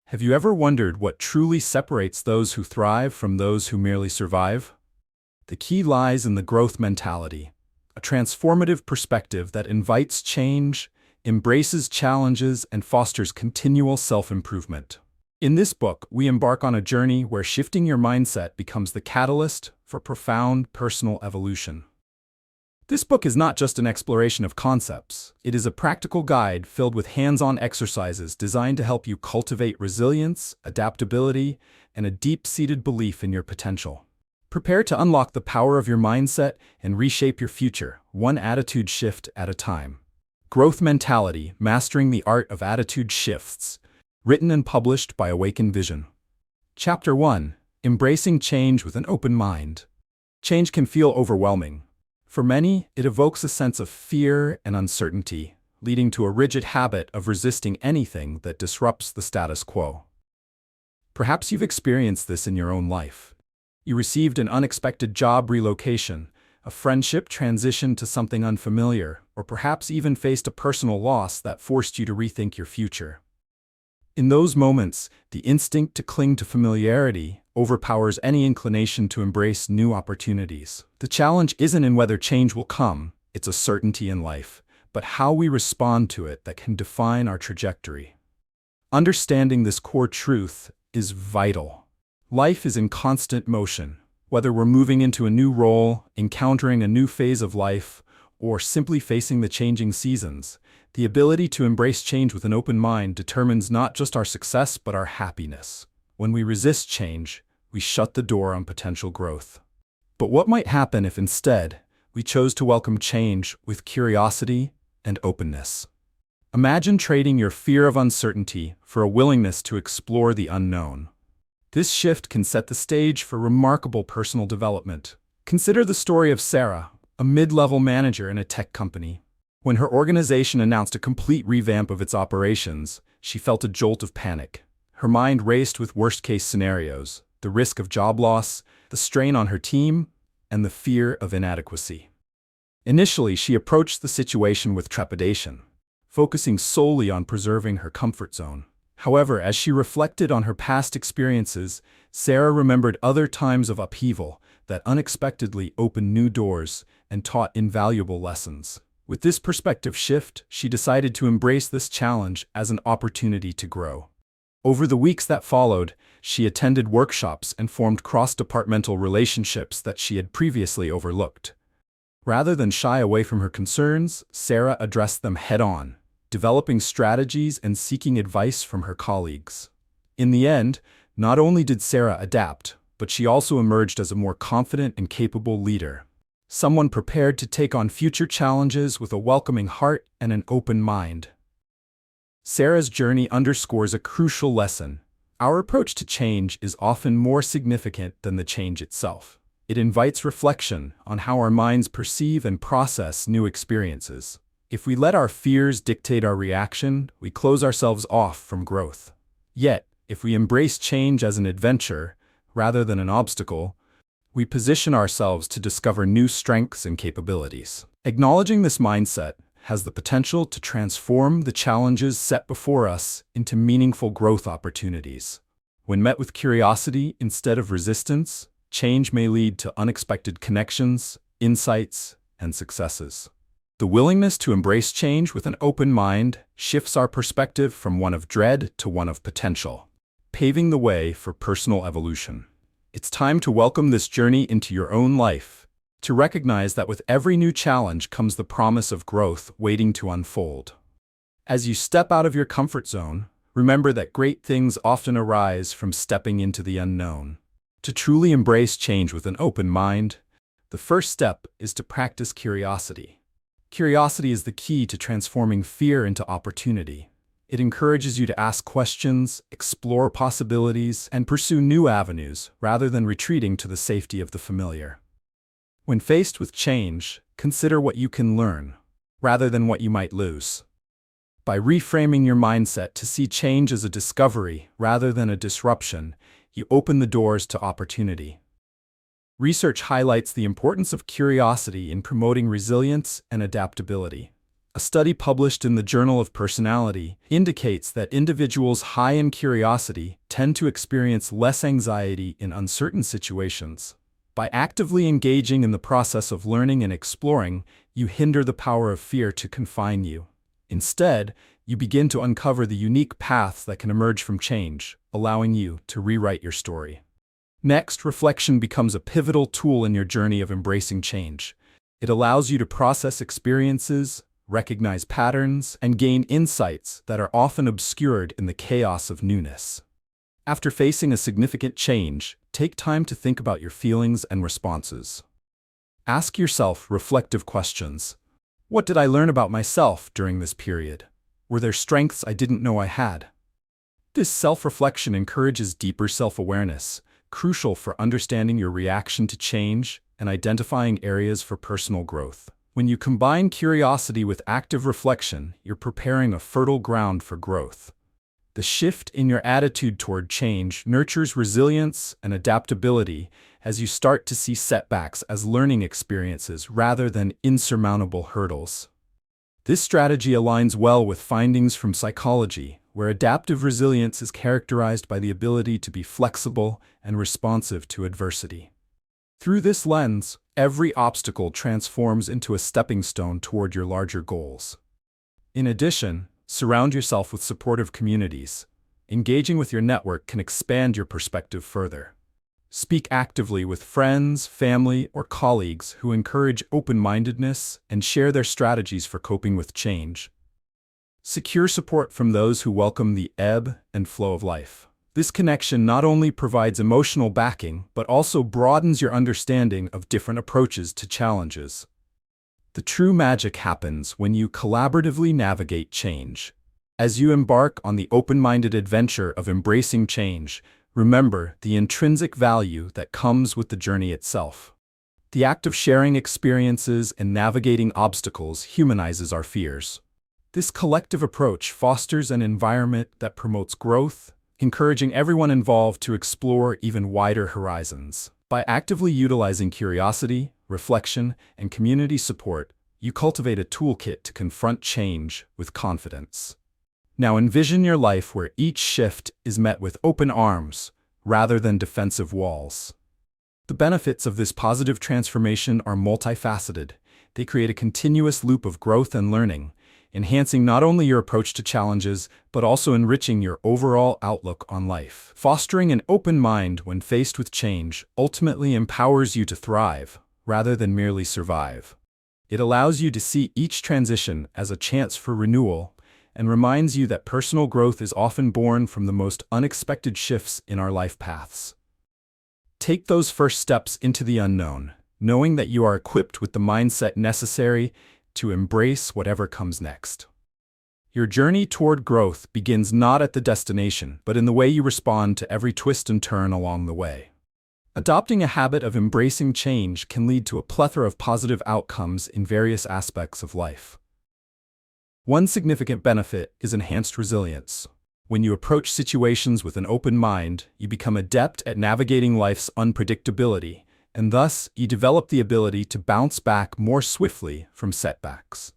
Have you ever wondered what truly separates those who thrive from those who merely survive? The key lies in the growth mentality, a transformative perspective that invites change, embraces challenges, and fosters continual self-improvement. In this book, we embark on a journey where shifting your mindset becomes the catalyst for profound personal evolution. This book is not just an exploration of concepts. It is a practical guide filled with hands-on exercises designed to help you cultivate resilience, adaptability, and a deep-seated belief in your potential. Prepare to unlock the power of your mindset and reshape your future, one attitude shift at a time. Growth Mentality: Mastering the Art of Attitude Shifts, written and published by Awaken Vision. Chapter 1: Embracing Change with an Open Mind. Change can feel overwhelming. For many, it evokes a sense of fear and uncertainty, leading to a rigid habit of resisting anything that disrupts the status quo. Perhaps you've experienced this in your own life. You received an unexpected job relocation, a friendship transition to something unfamiliar, or perhaps even faced a personal loss that forced you to rethink your future. In those moments, the instinct to cling to familiarity overpowers any inclination to embrace new opportunities. The challenge isn't in whether change will come, it's a certainty in life, but how we respond to it that can define our trajectory. Understanding this core truth is vital. Life is in constant motion. Whether we're moving into a new role, encountering a new phase of life, or simply facing the changing seasons, the ability to embrace change with an open mind determines not just our success but our happiness. When we resist change, we shut the door on potential growth. But what might happen if instead we chose to welcome change with curiosity and openness? Imagine trading your fear of uncertainty for a willingness to explore the unknown. This shift can set the stage for remarkable personal development. Consider the story of Sarah, a mid-level manager in a tech company. When her organization announced a complete revamp of its operations, she felt a jolt of panic. Her mind raced with worst-case scenarios, the risk of job loss, the strain on her team, and the fear of inadequacy. Initially, she approached the situation with trepidation, focusing solely on preserving her comfort zone. However, as she reflected on her past experiences, Sarah remembered other times of upheaval that unexpectedly opened new doors and taught invaluable lessons. With this perspective shift, she decided to embrace this challenge as an opportunity to grow. Over the weeks that followed, she attended workshops and formed cross-departmental relationships that she had previously overlooked. Rather than shy away from her concerns, Sarah addressed them head-on, developing strategies and seeking advice from her colleagues. In the end, not only did Sarah adapt, but she also emerged as a more confident and capable leader. Someone prepared to take on future challenges with a welcoming heart and an open mind. Sarah's journey underscores a crucial lesson. Our approach to change is often more significant than the change itself. It invites reflection on how our minds perceive and process new experiences. If we let our fears dictate our reaction, we close ourselves off from growth. Yet, if we embrace change as an adventure, rather than an obstacle, we position ourselves to discover new strengths and capabilities. Acknowledging this mindset has the potential to transform the challenges set before us into meaningful growth opportunities. When met with curiosity instead of resistance, change may lead to unexpected connections, insights, and successes. The willingness to embrace change with an open mind shifts our perspective from one of dread to one of potential, paving the way for personal evolution. It's time to welcome this journey into your own life, to recognize that with every new challenge comes the promise of growth waiting to unfold. As you step out of your comfort zone, remember that great things often arise from stepping into the unknown. To truly embrace change with an open mind, the first step is to practice curiosity. Curiosity is the key to transforming fear into opportunity. It encourages you to ask questions, explore possibilities, and pursue new avenues rather than retreating to the safety of the familiar. When faced with change, consider what you can learn, rather than what you might lose. By reframing your mindset to see change as a discovery rather than a disruption, you open the doors to opportunity. Research highlights the importance of curiosity in promoting resilience and adaptability. A study published in the Journal of Personality indicates that individuals high in curiosity tend to experience less anxiety in uncertain situations. By actively engaging in the process of learning and exploring, you hinder the power of fear to confine you. Instead, you begin to uncover the unique paths that can emerge from change, allowing you to rewrite your story. Next, reflection becomes a pivotal tool in your journey of embracing change. It allows you to process experiences, recognize patterns, and gain insights that are often obscured in the chaos of newness. After facing a significant change, take time to think about your feelings and responses. Ask yourself reflective questions. What did I learn about myself during this period? Were there strengths I didn't know I had? This self-reflection encourages deeper self-awareness, crucial for understanding your reaction to change and identifying areas for personal growth. When you combine curiosity with active reflection, you're preparing a fertile ground for growth. The shift in your attitude toward change nurtures resilience and adaptability as you start to see setbacks as learning experiences rather than insurmountable hurdles. This strategy aligns well with findings from psychology, where adaptive resilience is characterized by the ability to be flexible and responsive to adversity. Through this lens, every obstacle transforms into a stepping stone toward your larger goals. In addition, surround yourself with supportive communities. Engaging with your network can expand your perspective further. Speak actively with friends, family, or colleagues who encourage open-mindedness and share their strategies for coping with change. Secure support from those who welcome the ebb and flow of life. This connection not only provides emotional backing, but also broadens your understanding of different approaches to challenges. The true magic happens when you collaboratively navigate change. As you embark on the open-minded adventure of embracing change, remember the intrinsic value that comes with the journey itself. The act of sharing experiences and navigating obstacles humanizes our fears. This collective approach fosters an environment that promotes growth, encouraging everyone involved to explore even wider horizons. By actively utilizing curiosity, reflection, and community support, you cultivate a toolkit to confront change with confidence. Now envision your life where each shift is met with open arms, rather than defensive walls. The benefits of this positive transformation are multifaceted. They create a continuous loop of growth and learning, enhancing not only your approach to challenges, but also enriching your overall outlook on life. Fostering an open mind when faced with change ultimately empowers you to thrive, rather than merely survive. It allows you to see each transition as a chance for renewal, and reminds you that personal growth is often born from the most unexpected shifts in our life paths. Take those first steps into the unknown, knowing that you are equipped with the mindset necessary to embrace whatever comes next. Your journey toward growth begins not at the destination, but in the way you respond to every twist and turn along the way. Adopting a habit of embracing change can lead to a plethora of positive outcomes in various aspects of life. One significant benefit is enhanced resilience. When you approach situations with an open mind, you become adept at navigating life's unpredictability, and thus you develop the ability to bounce back more swiftly from setbacks.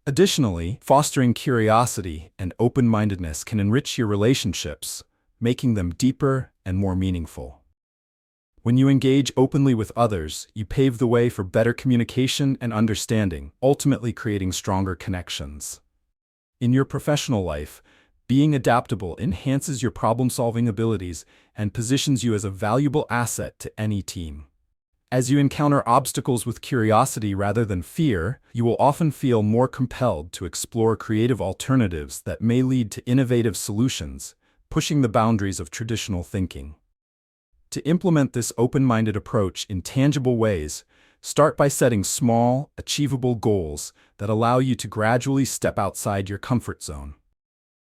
Additionally, fostering curiosity and open-mindedness can enrich your relationships, making them deeper and more meaningful. When you engage openly with others, you pave the way for better communication and understanding, ultimately creating stronger connections. In your professional life, being adaptable enhances your problem-solving abilities and positions you as a valuable asset to any team. As you encounter obstacles with curiosity rather than fear, you will often feel more compelled to explore creative alternatives that may lead to innovative solutions, pushing the boundaries of traditional thinking. To implement this open-minded approach in tangible ways, start by setting small, achievable goals that allow you to gradually step outside your comfort zone.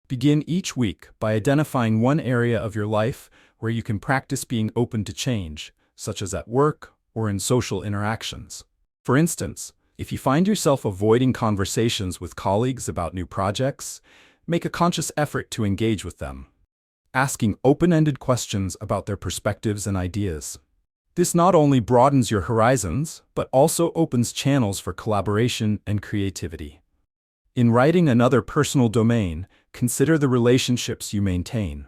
Begin each week by identifying one area of your life where you can practice being open to change, such as at work or in social interactions. For instance, if you find yourself avoiding conversations with colleagues about new projects, make a conscious effort to engage with them, asking open-ended questions about their perspectives and ideas. This not only broadens your horizons, but also opens channels for collaboration and creativity. In writing another personal domain, consider the relationships you maintain.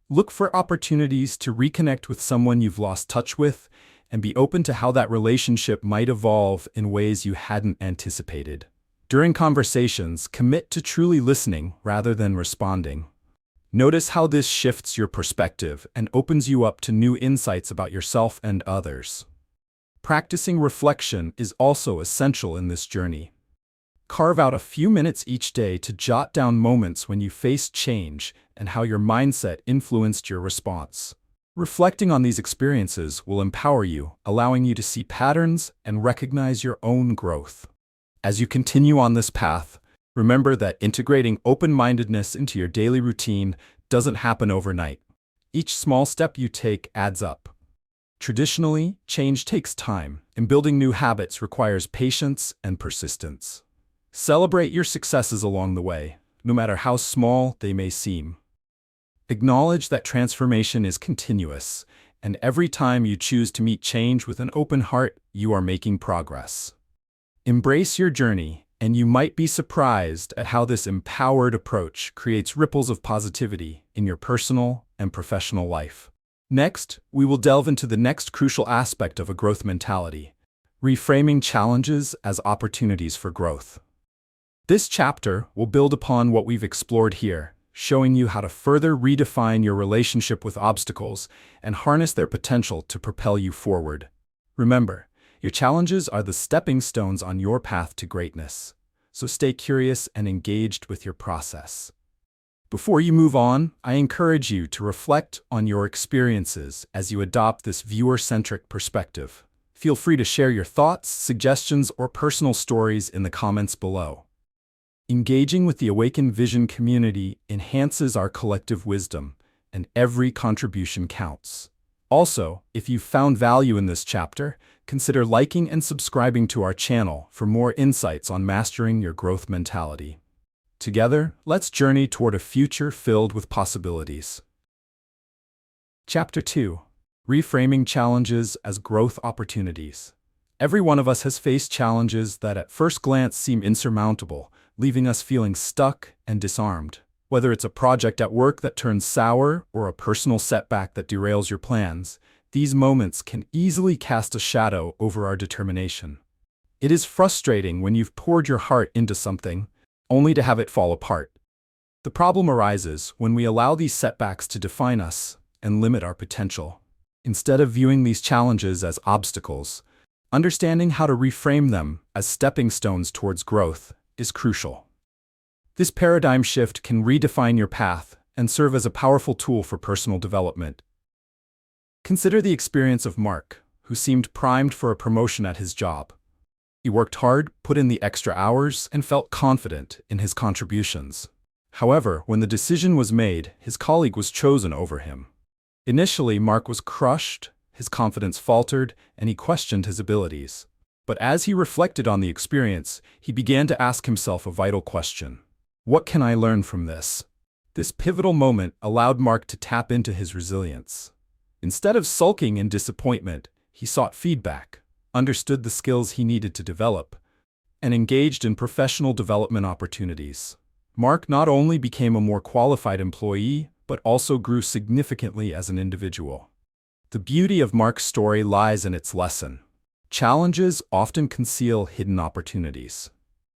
Look for opportunities to reconnect with someone you've lost touch with, and be open to how that relationship might evolve in ways you hadn't anticipated. During conversations, commit to truly listening rather than responding. Notice how this shifts your perspective and opens you up to new insights about yourself and others. Practicing reflection is also essential in this journey. Carve out a few minutes each day to jot down moments when you faced change and how your mindset influenced your response. Reflecting on these experiences will empower you, allowing you to see patterns and recognize your own growth. As you continue on this path, remember that integrating open-mindedness into your daily routine doesn't happen overnight. Each small step you take adds up. Traditionally, change takes time, and building new habits requires patience and persistence. Celebrate your successes along the way, no matter how small they may seem. Acknowledge that transformation is continuous, and every time you choose to meet change with an open heart, you are making progress. Embrace your journey, and you might be surprised at how this empowered approach creates ripples of positivity in your personal and professional life. Next, we will delve into the next crucial aspect of a growth mentality: reframing challenges as opportunities for growth. This chapter will build upon what we've explored here, showing you how to further redefine your relationship with obstacles and harness their potential to propel you forward. Remember, your challenges are the stepping stones on your path to greatness, so stay curious and engaged with your process. Before you move on, I encourage you to reflect on your experiences as you adopt this viewer-centric perspective. Feel free to share your thoughts, suggestions, or personal stories in the comments below. Engaging with the Awaken Vision community enhances our collective wisdom, and every contribution counts. Also, if you've found value in this chapter, consider liking and subscribing to our channel for more insights on mastering your growth mentality. Together, let's journey toward a future filled with possibilities. Chapter 2: Reframing Challenges as Growth Opportunities. Every one of us has faced challenges that at first glance seem insurmountable, leaving us feeling stuck and disarmed. Whether it's a project at work that turns sour or a personal setback that derails your plans, these moments can easily cast a shadow over our determination. It is frustrating when you've poured your heart into something, only to have it fall apart. The problem arises when we allow these setbacks to define us and limit our potential. Instead of viewing these challenges as obstacles, understanding how to reframe them as stepping stones towards growth is crucial. This paradigm shift can redefine your path and serve as a powerful tool for personal development. Consider the experience of Mark, who seemed primed for a promotion at his job. He worked hard, put in the extra hours, and felt confident in his contributions. However, when the decision was made, his colleague was chosen over him. Initially, Mark was crushed, his confidence faltered, and he questioned his abilities. But as he reflected on the experience, he began to ask himself a vital question: what can I learn from this? This pivotal moment allowed Mark to tap into his resilience. Instead of sulking in disappointment, he sought feedback, understood the skills he needed to develop, and engaged in professional development opportunities. Mark not only became a more qualified employee, but also grew significantly as an individual. The beauty of Mark's story lies in its lesson. Challenges often conceal hidden opportunities.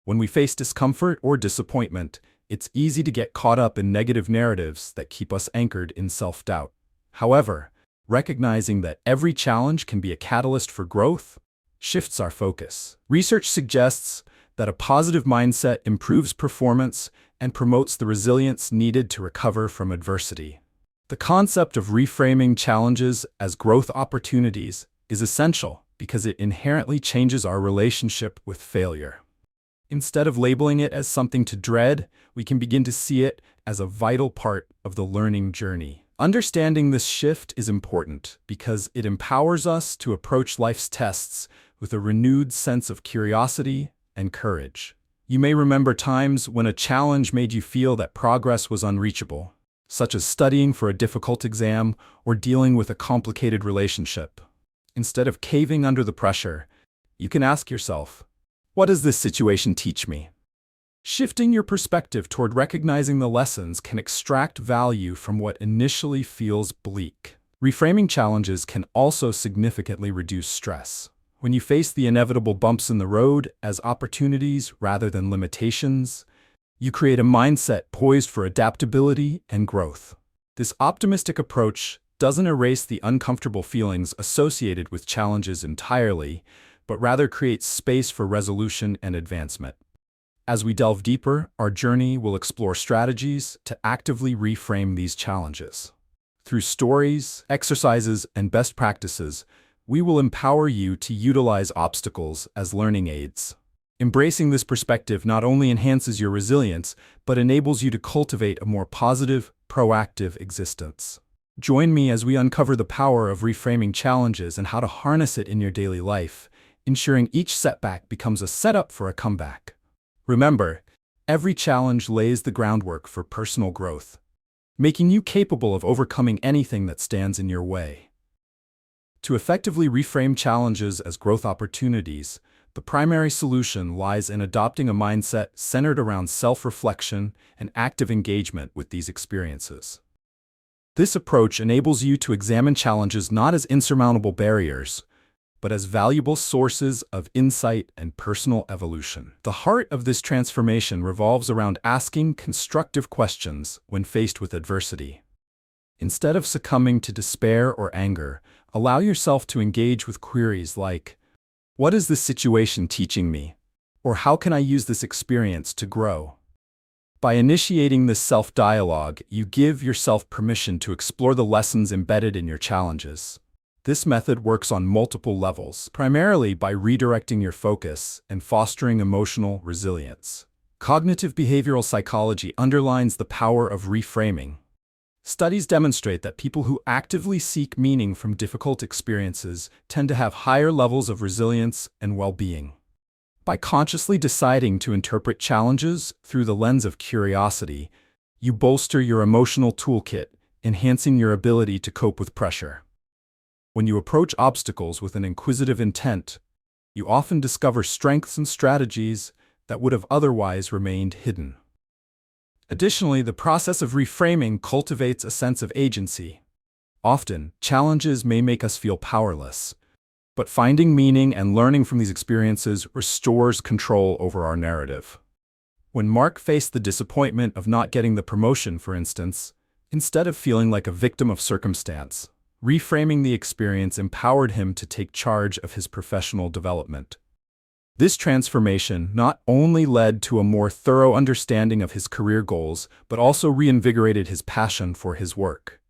When we face discomfort or disappointment, it's easy to get caught up in negative narratives that keep us anchored in self-doubt. However, recognizing that every challenge can be a catalyst for growth shifts our focus. Research suggests that a positive mindset improves performance and promotes the resilience needed to recover from adversity. The concept of reframing challenges as growth opportunities is essential because it inherently changes our relationship with failure. Instead of labeling it as something to dread, we can begin to see it as a vital part of the learning journey. Understanding this shift is important because it empowers us to approach life's tests with a renewed sense of curiosity and courage. You may remember times when a challenge made you feel that progress was unreachable, such as studying for a difficult exam or dealing with a complicated relationship. Instead of caving under the pressure, you can ask yourself, what does this situation teach me? Shifting your perspective toward recognizing the lessons can extract value from what initially feels bleak. Reframing challenges can also significantly reduce stress. When you face the inevitable bumps in the road as opportunities rather than limitations, you create a mindset poised for adaptability and growth. This optimistic approach doesn't erase the uncomfortable feelings associated with challenges entirely, but rather creates space for resolution and advancement. As we delve deeper, our journey will explore strategies to actively reframe these challenges. Through stories, exercises, and best practices, we will empower you to utilize obstacles as learning aids. Embracing this perspective not only enhances your resilience, but enables you to cultivate a more positive, proactive existence. Join me as we uncover the power of reframing challenges and how to harness it in your daily life, ensuring each setback becomes a setup for a comeback. Remember, every challenge lays the groundwork for personal growth, making you capable of overcoming anything that stands in your way. To effectively reframe challenges as growth opportunities, the primary solution lies in adopting a mindset centered around self-reflection and active engagement with these experiences. This approach enables you to examine challenges not as insurmountable barriers, but as valuable sources of insight and personal evolution. The heart of this transformation revolves around asking constructive questions when faced with adversity. Instead of succumbing to despair or anger, allow yourself to engage with queries like, "What is this situation teaching me?" Or "How can I use this experience to grow?" By initiating this self-dialogue, you give yourself permission to explore the lessons embedded in your challenges. This method works on multiple levels, primarily by redirecting your focus and fostering emotional resilience. Cognitive behavioral psychology underlines the power of reframing. Studies demonstrate that people who actively seek meaning from difficult experiences tend to have higher levels of resilience and well-being. By consciously deciding to interpret challenges through the lens of curiosity, you bolster your emotional toolkit, enhancing your ability to cope with pressure. When you approach obstacles with an inquisitive intent, you often discover strengths and strategies that would have otherwise remained hidden. Additionally, the process of reframing cultivates a sense of agency. Often, challenges may make us feel powerless, but finding meaning and learning from these experiences restores control over our narrative. When Mark faced the disappointment of not getting the promotion, for instance, instead of feeling like a victim of circumstance, reframing the experience empowered him to take charge of his professional development. This transformation not only led to a more thorough understanding of his career goals, but also reinvigorated his passion for his work.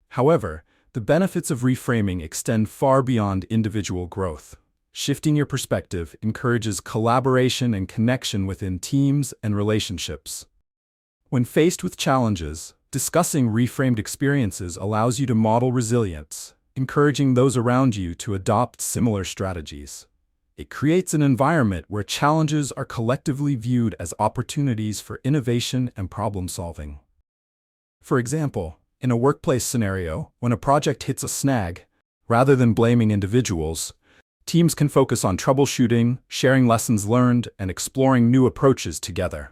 However, the benefits of reframing extend far beyond individual growth. Shifting your perspective encourages collaboration and connection within teams and relationships. When faced with challenges, discussing reframed experiences allows you to model resilience, encouraging those around you to adopt similar strategies. It creates an environment where challenges are collectively viewed as opportunities for innovation and problem-solving. For example, in a workplace scenario, when a project hits a snag, rather than blaming individuals, teams can focus on troubleshooting, sharing lessons learned, and exploring new approaches together.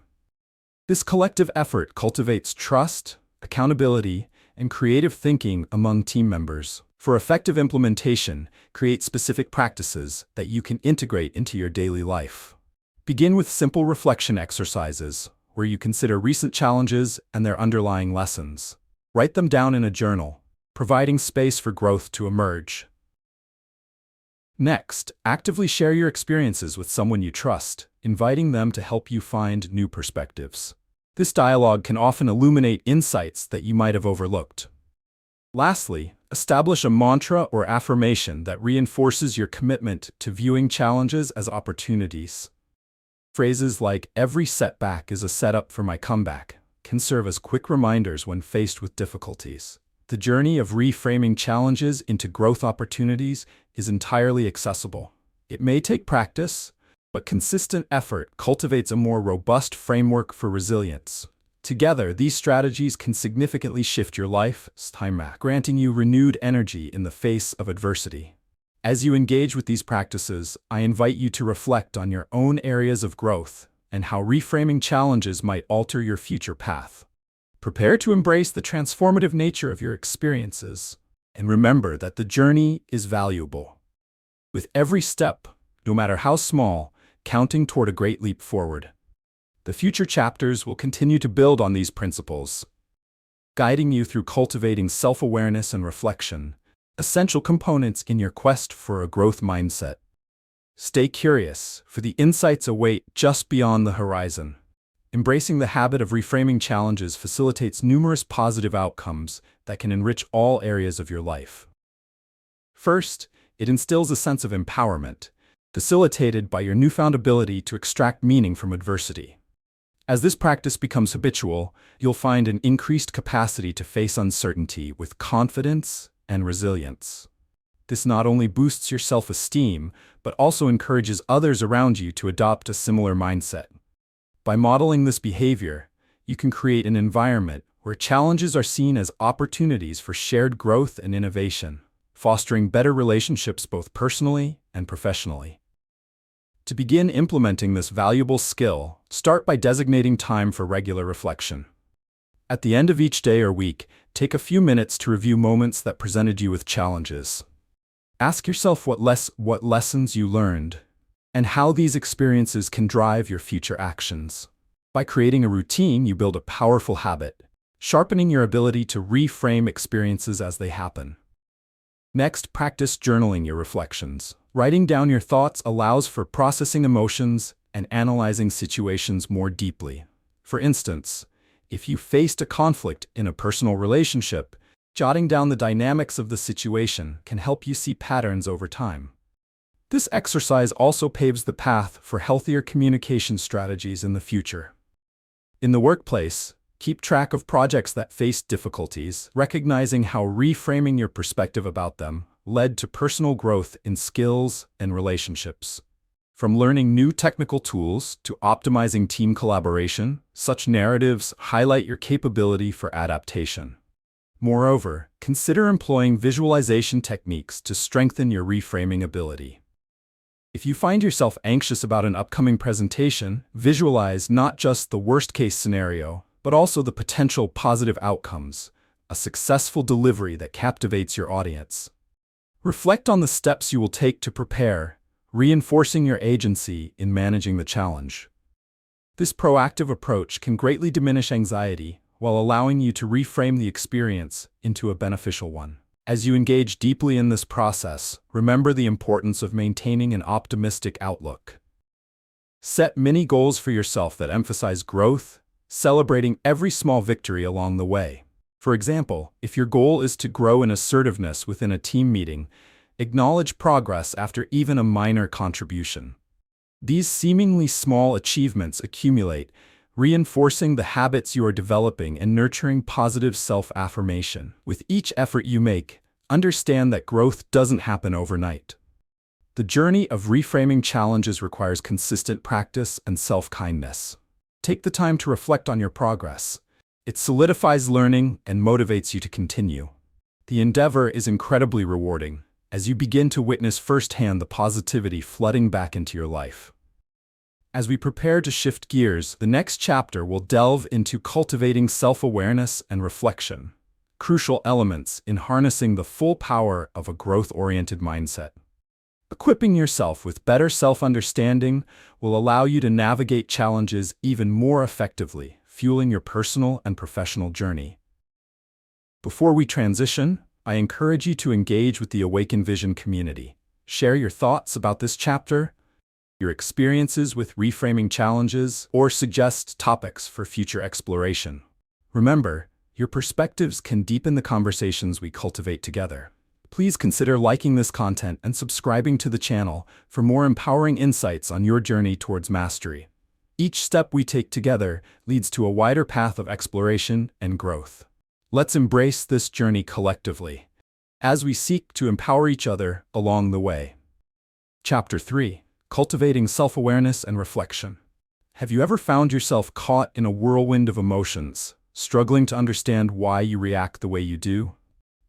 This collective effort cultivates trust, accountability, and creative thinking among team members. For effective implementation, create specific practices that you can integrate into your daily life. Begin with simple reflection exercises, where you consider recent challenges and their underlying lessons. Write them down in a journal, providing space for growth to emerge. Next, actively share your experiences with someone you trust, inviting them to help you find new perspectives. This dialogue can often illuminate insights that you might have overlooked. Lastly, establish a mantra or affirmation that reinforces your commitment to viewing challenges as opportunities. Phrases like, "Every setback is a setup for my comeback," can serve as quick reminders when faced with difficulties. The journey of reframing challenges into growth opportunities is entirely accessible. It may take practice, but consistent effort cultivates a more robust framework for resilience. Together, these strategies can significantly shift your life's timeline, granting you renewed energy in the face of adversity. As you engage with these practices, I invite you to reflect on your own areas of growth and how reframing challenges might alter your future path. Prepare to embrace the transformative nature of your experiences, and remember that the journey is valuable. With every step, no matter how small, counting toward a great leap forward. The future chapters will continue to build on these principles, guiding you through cultivating self-awareness and reflection, essential components in your quest for a growth mindset. Stay curious, for the insights await just beyond the horizon. Embracing the habit of reframing challenges facilitates numerous positive outcomes that can enrich all areas of your life. First, it instills a sense of empowerment, facilitated by your newfound ability to extract meaning from adversity. As this practice becomes habitual, you'll find an increased capacity to face uncertainty with confidence and resilience. This not only boosts your self-esteem, but also encourages others around you to adopt a similar mindset. By modeling this behavior, you can create an environment where challenges are seen as opportunities for shared growth and innovation, fostering better relationships both personally and professionally. To begin implementing this valuable skill, start by designating time for regular reflection. At the end of each day or week, take a few minutes to review moments that presented you with challenges. Ask yourself what lessons you learned, and how these experiences can drive your future actions. By creating a routine, you build a powerful habit, sharpening your ability to reframe experiences as they happen. Next, practice journaling your reflections. Writing down your thoughts allows for processing emotions and analyzing situations more deeply. For instance, if you faced a conflict in a personal relationship, jotting down the dynamics of the situation can help you see patterns over time. This exercise also paves the path for healthier communication strategies in the future. In the workplace, keep track of projects that faced difficulties, recognizing how reframing your perspective about them led to personal growth in skills and relationships. From learning new technical tools to optimizing team collaboration, such narratives highlight your capability for adaptation. Moreover, consider employing visualization techniques to strengthen your reframing ability. If you find yourself anxious about an upcoming presentation, visualize not just the worst-case scenario, but also the potential positive outcomes, a successful delivery that captivates your audience. Reflect on the steps you will take to prepare, reinforcing your agency in managing the challenge. This proactive approach can greatly diminish anxiety while allowing you to reframe the experience into a beneficial one. As you engage deeply in this process, remember the importance of maintaining an optimistic outlook. Set mini goals for yourself that emphasize growth, celebrating every small victory along the way. For example, if your goal is to grow in assertiveness within a team meeting, acknowledge progress after even a minor contribution. These seemingly small achievements accumulate, reinforcing the habits you are developing and nurturing positive self-affirmation. With each effort you make, understand that growth doesn't happen overnight. The journey of reframing challenges requires consistent practice and self-kindness. Take the time to reflect on your progress. It solidifies learning and motivates you to continue. The endeavor is incredibly rewarding, as you begin to witness firsthand the positivity flooding back into your life. As we prepare to shift gears, the next chapter will delve into cultivating self-awareness and reflection, crucial elements in harnessing the full power of a growth-oriented mindset. Equipping yourself with better self-understanding will allow you to navigate challenges even more effectively, fueling your personal and professional journey. Before we transition, I encourage you to engage with the Awaken Vision community. Share your thoughts about this chapter, your experiences with reframing challenges, or suggest topics for future exploration. Remember, your perspectives can deepen the conversations we cultivate together. Please consider liking this content and subscribing to the channel for more empowering insights on your journey towards mastery. Each step we take together leads to a wider path of exploration and growth. Let's embrace this journey collectively, as we seek to empower each other along the way. Chapter 3: Cultivating Self-Awareness and Reflection. Have you ever found yourself caught in a whirlwind of emotions, struggling to understand why you react the way you do?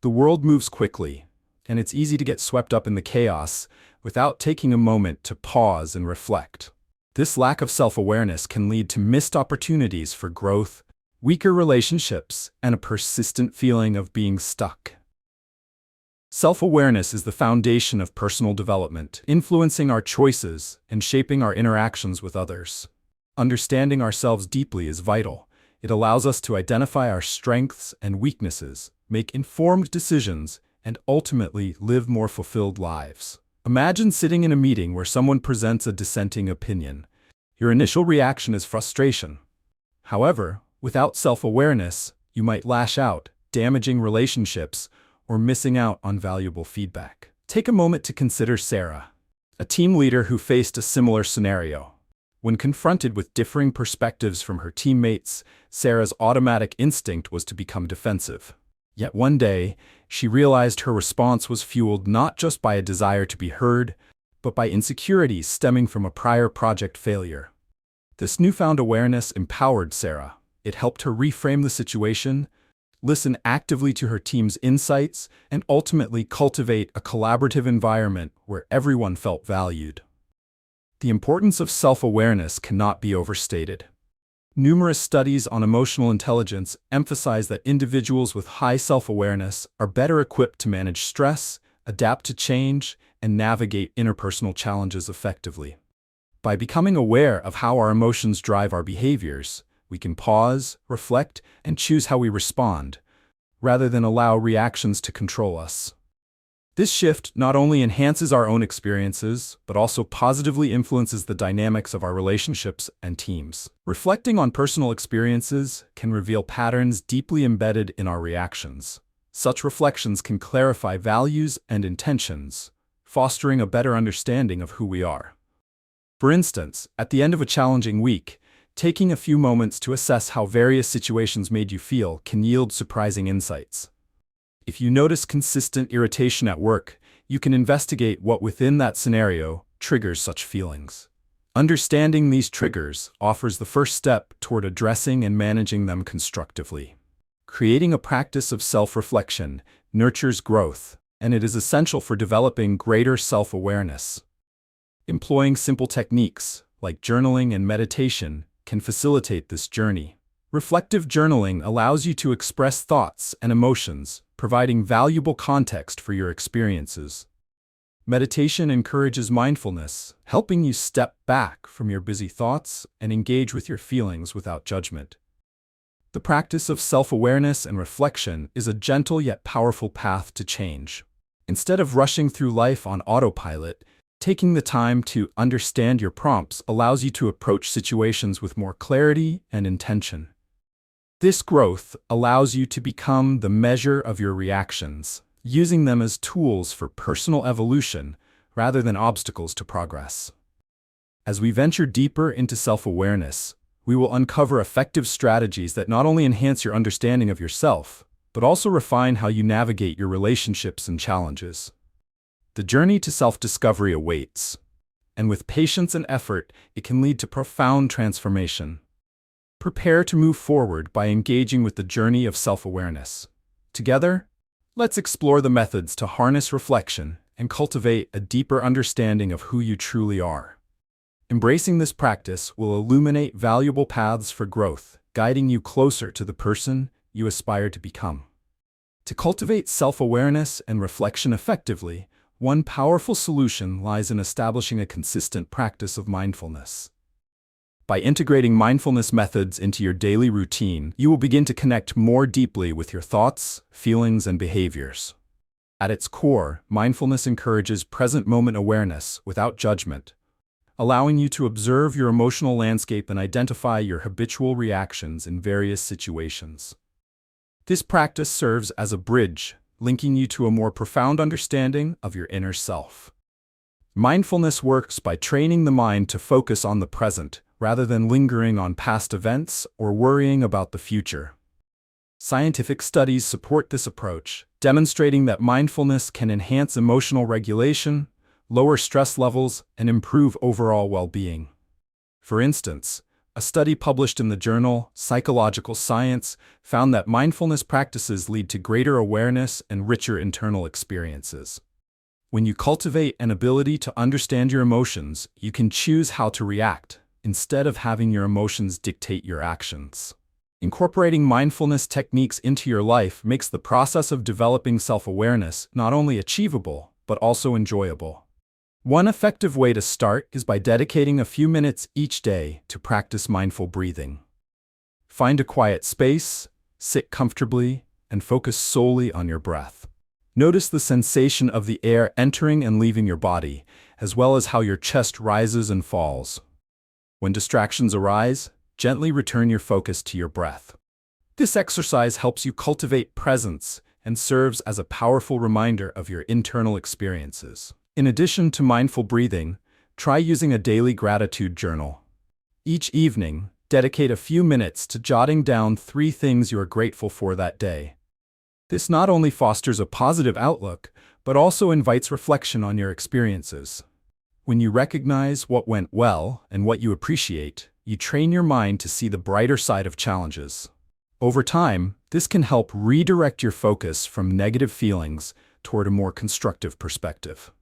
The world moves quickly, and it's easy to get swept up in the chaos without taking a moment to pause and reflect. This lack of self-awareness can lead to missed opportunities for growth, weaker relationships, and a persistent feeling of being stuck. Self-awareness is the foundation of personal development, influencing our choices and shaping our interactions with others. Understanding ourselves deeply is vital. It allows us to identify our strengths and weaknesses, make informed decisions, and ultimately live more fulfilled lives. Imagine sitting in a meeting where someone presents a dissenting opinion. Your initial reaction is frustration. However, without self-awareness, you might lash out, damaging relationships or missing out on valuable feedback. Take a moment to consider Sarah, a team leader who faced a similar scenario. When confronted with differing perspectives from her teammates, Sarah's automatic instinct was to become defensive. Yet one day, she realized her response was fueled not just by a desire to be heard, but by insecurities stemming from a prior project failure. This newfound awareness empowered Sarah. It helped her reframe the situation, listen actively to her team's insights, and ultimately cultivate a collaborative environment where everyone felt valued. The importance of self-awareness cannot be overstated. Numerous studies on emotional intelligence emphasize that individuals with high self-awareness are better equipped to manage stress, adapt to change, and navigate interpersonal challenges effectively. By becoming aware of how our emotions drive our behaviors, we can pause, reflect, and choose how we respond, rather than allow reactions to control us. This shift not only enhances our own experiences, but also positively influences the dynamics of our relationships and teams. Reflecting on personal experiences can reveal patterns deeply embedded in our reactions. Such reflections can clarify values and intentions, fostering a better understanding of who we are. For instance, at the end of a challenging week, taking a few moments to assess how various situations made you feel can yield surprising insights. If you notice consistent irritation at work, you can investigate what within that scenario triggers such feelings. Understanding these triggers offers the first step toward addressing and managing them constructively. Creating a practice of self-reflection nurtures growth, and it is essential for developing greater self-awareness. Employing simple techniques, like journaling and meditation, can facilitate this journey. Reflective journaling allows you to express thoughts and emotions, providing valuable context for your experiences. Meditation encourages mindfulness, helping you step back from your busy thoughts and engage with your feelings without judgment. The practice of self-awareness and reflection is a gentle yet powerful path to change. Instead of rushing through life on autopilot, taking the time to understand your prompts allows you to approach situations with more clarity and intention. This growth allows you to become the measure of your reactions, using them as tools for personal evolution rather than obstacles to progress. As we venture deeper into self-awareness, we will uncover effective strategies that not only enhance your understanding of yourself, but also refine how you navigate your relationships and challenges. The journey to self-discovery awaits, and with patience and effort, it can lead to profound transformation. Prepare to move forward by engaging with the journey of self-awareness. Together, let's explore the methods to harness reflection and cultivate a deeper understanding of who you truly are. Embracing this practice will illuminate valuable paths for growth, guiding you closer to the person you aspire to become. To cultivate self-awareness and reflection effectively, one powerful solution lies in establishing a consistent practice of mindfulness. By integrating mindfulness methods into your daily routine, you will begin to connect more deeply with your thoughts, feelings, and behaviors. At its core, mindfulness encourages present-moment awareness without judgment, allowing you to observe your emotional landscape and identify your habitual reactions in various situations. This practice serves as a bridge, linking you to a more profound understanding of your inner self. Mindfulness works by training the mind to focus on the present, rather than lingering on past events or worrying about the future. Scientific studies support this approach, demonstrating that mindfulness can enhance emotional regulation, lower stress levels, and improve overall well-being. For instance, a study published in the journal Psychological Science found that mindfulness practices lead to greater awareness and richer internal experiences. When you cultivate an ability to understand your emotions, you can choose how to react, instead of having your emotions dictate your actions. Incorporating mindfulness techniques into your life makes the process of developing self-awareness not only achievable, but also enjoyable. One effective way to start is by dedicating a few minutes each day to practice mindful breathing. Find a quiet space, sit comfortably, and focus solely on your breath. Notice the sensation of the air entering and leaving your body, as well as how your chest rises and falls. When distractions arise, gently return your focus to your breath. This exercise helps you cultivate presence and serves as a powerful reminder of your internal experiences. In addition to mindful breathing, try using a daily gratitude journal. Each evening, dedicate a few minutes to jotting down 3 things you are grateful for that day. This not only fosters a positive outlook, but also invites reflection on your experiences. When you recognize what went well and what you appreciate, you train your mind to see the brighter side of challenges. Over time, this can help redirect your focus from negative feelings toward a more constructive perspective.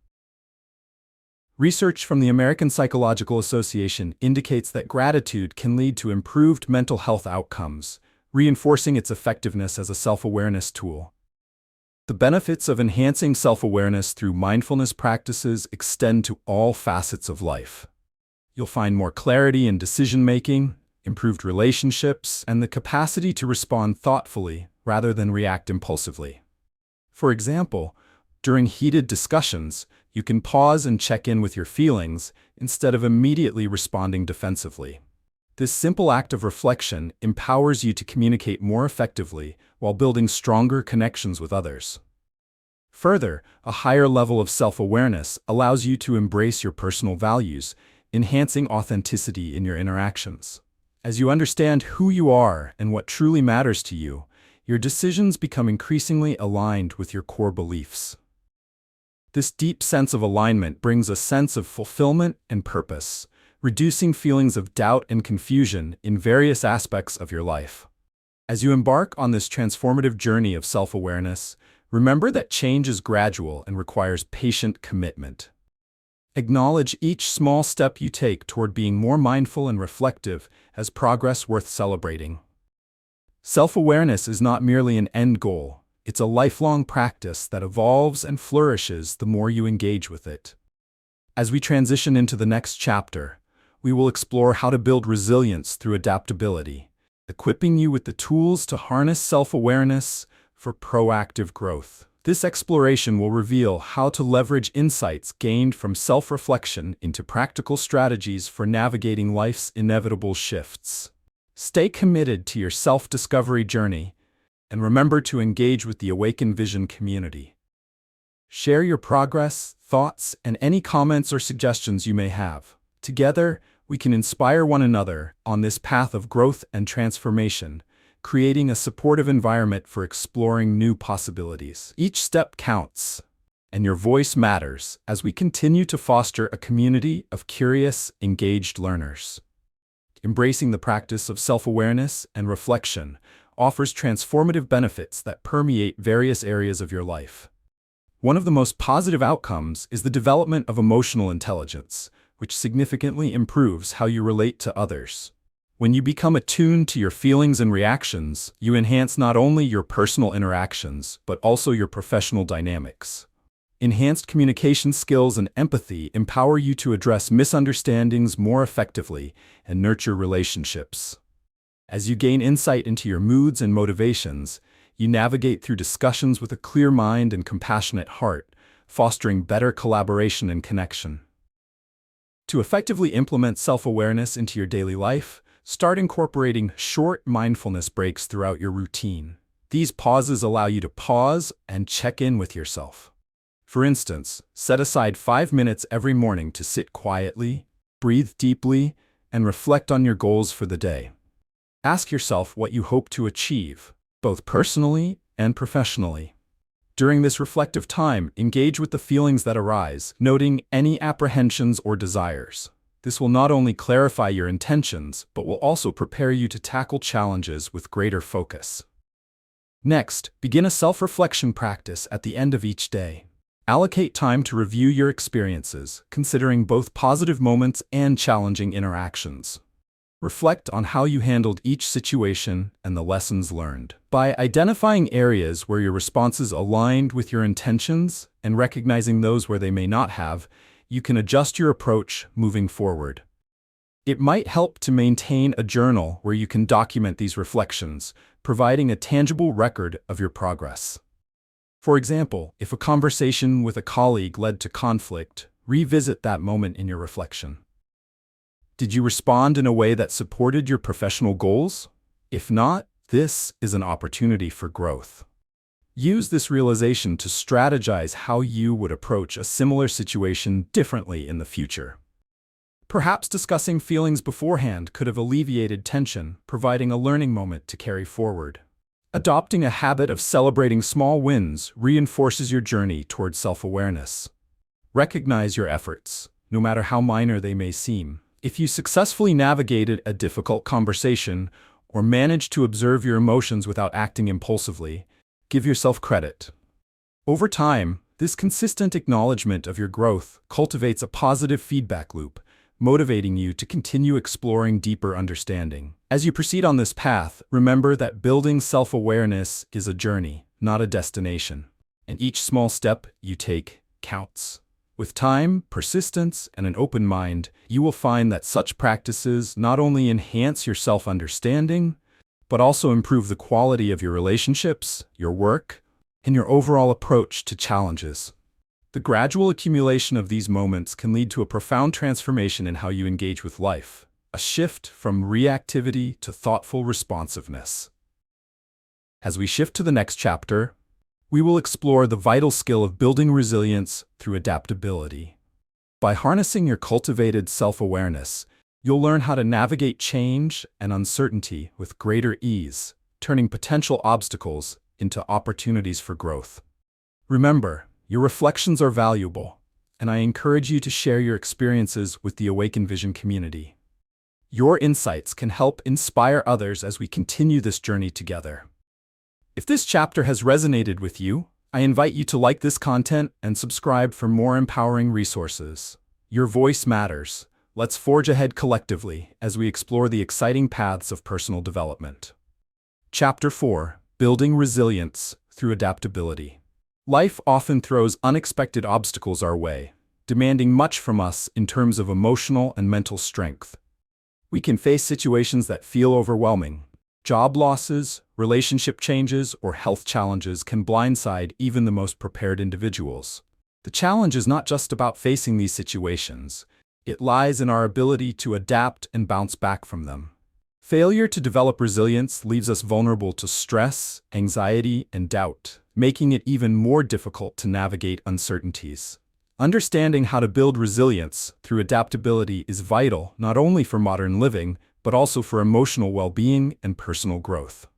Research from the American Psychological Association indicates that gratitude can lead to improved mental health outcomes, reinforcing its effectiveness as a self-awareness tool. The benefits of enhancing self-awareness through mindfulness practices extend to all facets of life. You'll find more clarity in decision-making, improved relationships, and the capacity to respond thoughtfully rather than react impulsively. For example, during heated discussions, you can pause and check in with your feelings instead of immediately responding defensively. This simple act of reflection empowers you to communicate more effectively while building stronger connections with others. Further, a higher level of self-awareness allows you to embrace your personal values, enhancing authenticity in your interactions. As you understand who you are and what truly matters to you, your decisions become increasingly aligned with your core beliefs. This deep sense of alignment brings a sense of fulfillment and purpose, reducing feelings of doubt and confusion in various aspects of your life. As you embark on this transformative journey of self-awareness, remember that change is gradual and requires patient commitment. Acknowledge each small step you take toward being more mindful and reflective as progress worth celebrating. Self-awareness is not merely an end goal, it's a lifelong practice that evolves and flourishes the more you engage with it. As we transition into the next chapter, we will explore how to build resilience through adaptability, equipping you with the tools to harness self-awareness for proactive growth. This exploration will reveal how to leverage insights gained from self-reflection into practical strategies for navigating life's inevitable shifts. Stay committed to your self-discovery journey, and remember to engage with the Awaken Vision community. Share your progress, thoughts, and any comments or suggestions you may have. Together, we can inspire one another on this path of growth and transformation, creating a supportive environment for exploring new possibilities. Each step counts, and your voice matters as we continue to foster a community of curious, engaged learners. Embracing the practice of self-awareness and reflection offers transformative benefits that permeate various areas of your life. One of the most positive outcomes is the development of emotional intelligence, which significantly improves how you relate to others. When you become attuned to your feelings and reactions, you enhance not only your personal interactions, but also your professional dynamics. Enhanced communication skills and empathy empower you to address misunderstandings more effectively and nurture relationships. As you gain insight into your moods and motivations, you navigate through discussions with a clear mind and compassionate heart, fostering better collaboration and connection. To effectively implement self-awareness into your daily life, start incorporating short mindfulness breaks throughout your routine. These pauses allow you to pause and check in with yourself. For instance, set aside 5 minutes every morning to sit quietly, breathe deeply, and reflect on your goals for the day. Ask yourself what you hope to achieve, both personally and professionally. During this reflective time, engage with the feelings that arise, noting any apprehensions or desires. This will not only clarify your intentions, but will also prepare you to tackle challenges with greater focus. Next, begin a self-reflection practice at the end of each day. Allocate time to review your experiences, considering both positive moments and challenging interactions. Reflect on how you handled each situation and the lessons learned. By identifying areas where your responses aligned with your intentions and recognizing those where they may not have, you can adjust your approach moving forward. It might help to maintain a journal where you can document these reflections, providing a tangible record of your progress. For example, if a conversation with a colleague led to conflict, revisit that moment in your reflection. Did you respond in a way that supported your professional goals? If not, this is an opportunity for growth. Use this realization to strategize how you would approach a similar situation differently in the future. Perhaps discussing feelings beforehand could have alleviated tension, providing a learning moment to carry forward. Adopting a habit of celebrating small wins reinforces your journey toward self-awareness. Recognize your efforts, no matter how minor they may seem. If you successfully navigated a difficult conversation or managed to observe your emotions without acting impulsively, give yourself credit. Over time, this consistent acknowledgement of your growth cultivates a positive feedback loop, motivating you to continue exploring deeper understanding. As you proceed on this path, remember that building self-awareness is a journey, not a destination, and each small step you take counts. With time, persistence, and an open mind, you will find that such practices not only enhance your self-understanding, but also improve the quality of your relationships, your work, and your overall approach to challenges. The gradual accumulation of these moments can lead to a profound transformation in how you engage with life, a shift from reactivity to thoughtful responsiveness. As we shift to the next chapter, we will explore the vital skill of building resilience through adaptability. By harnessing your cultivated self-awareness, you'll learn how to navigate change and uncertainty with greater ease, turning potential obstacles into opportunities for growth. Remember, your reflections are valuable, and I encourage you to share your experiences with the Awaken Vision community. Your insights can help inspire others as we continue this journey together. If this chapter has resonated with you, I invite you to like this content and subscribe for more empowering resources. Your voice matters. Let's forge ahead collectively as we explore the exciting paths of personal development. Chapter 4: Building Resilience Through Adaptability. Life often throws unexpected obstacles our way, demanding much from us in terms of emotional and mental strength. We can face situations that feel overwhelming. Job losses, relationship changes, or health challenges can blindside even the most prepared individuals. The challenge is not just about facing these situations. It lies in our ability to adapt and bounce back from them. Failure to develop resilience leaves us vulnerable to stress, anxiety, and doubt, making it even more difficult to navigate uncertainties. Understanding how to build resilience through adaptability is vital not only for modern living, but also for emotional well-being and personal growth.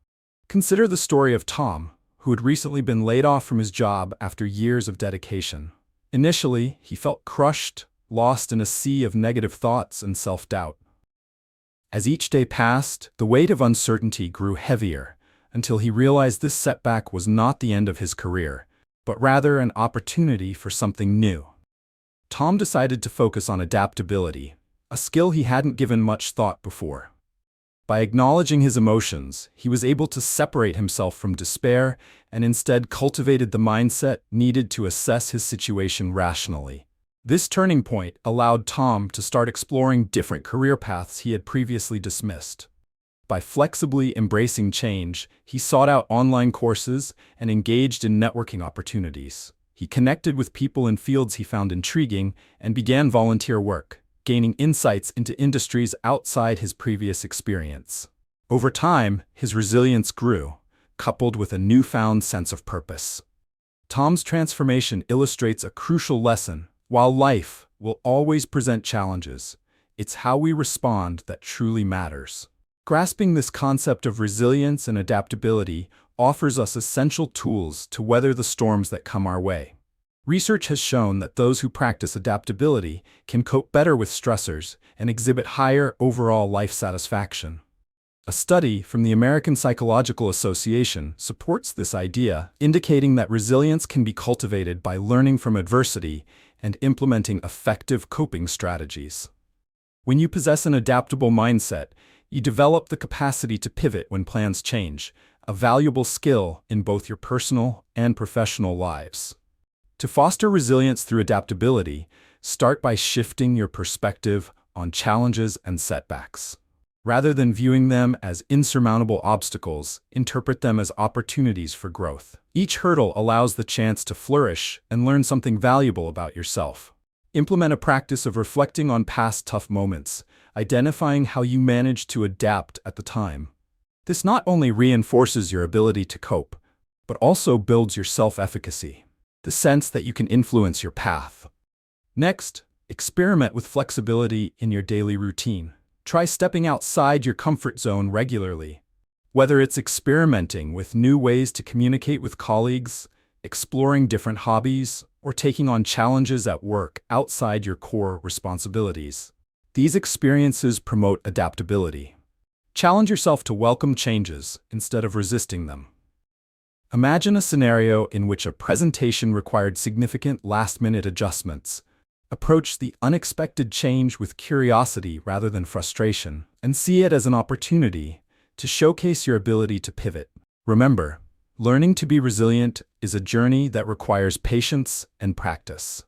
Consider the story of Tom, who had recently been laid off from his job after years of dedication. Initially, he felt crushed, lost in a sea of negative thoughts and self-doubt. As each day passed, the weight of uncertainty grew heavier, until he realized this setback was not the end of his career, but rather an opportunity for something new. Tom decided to focus on adaptability, a skill he hadn't given much thought before. By acknowledging his emotions, he was able to separate himself from despair and instead cultivated the mindset needed to assess his situation rationally. This turning point allowed Tom to start exploring different career paths he had previously dismissed. By flexibly embracing change, he sought out online courses and engaged in networking opportunities. He connected with people in fields he found intriguing and began volunteer work, gaining insights into industries outside his previous experience. Over time, his resilience grew, coupled with a newfound sense of purpose. Tom's transformation illustrates a crucial lesson. While life will always present challenges, it's how we respond that truly matters. Grasping this concept of resilience and adaptability offers us essential tools to weather the storms that come our way. Research has shown that those who practice adaptability can cope better with stressors and exhibit higher overall life satisfaction. A study from the American Psychological Association supports this idea, indicating that resilience can be cultivated by learning from adversity and implementing effective coping strategies. When you possess an adaptable mindset, you develop the capacity to pivot when plans change, a valuable skill in both your personal and professional lives. To foster resilience through adaptability, start by shifting your perspective on challenges and setbacks. Rather than viewing them as insurmountable obstacles, interpret them as opportunities for growth. Each hurdle allows the chance to flourish and learn something valuable about yourself. Implement a practice of reflecting on past tough moments, identifying how you managed to adapt at the time. This not only reinforces your ability to cope, but also builds your self-efficacy, the sense that you can influence your path. Next, experiment with flexibility in your daily routine. Try stepping outside your comfort zone regularly. Whether it's experimenting with new ways to communicate with colleagues, exploring different hobbies, or taking on challenges at work outside your core responsibilities. These experiences promote adaptability. Challenge yourself to welcome changes instead of resisting them. Imagine a scenario in which a presentation required significant last-minute adjustments. Approach the unexpected change with curiosity rather than frustration, and see it as an opportunity to showcase your ability to pivot. Remember, learning to be resilient is a journey that requires patience and practice.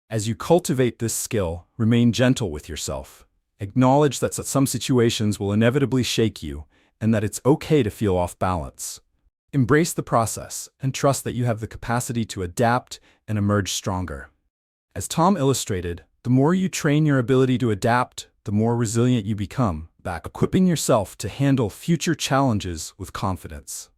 As you cultivate this skill, remain gentle with yourself. Acknowledge that some situations will inevitably shake you, and that it's okay to feel off balance. Embrace the process and trust that you have the capacity to adapt and emerge stronger. As Tom illustrated, the more you train your ability to adapt, the more resilient you become, equipping yourself to handle future challenges with confidence.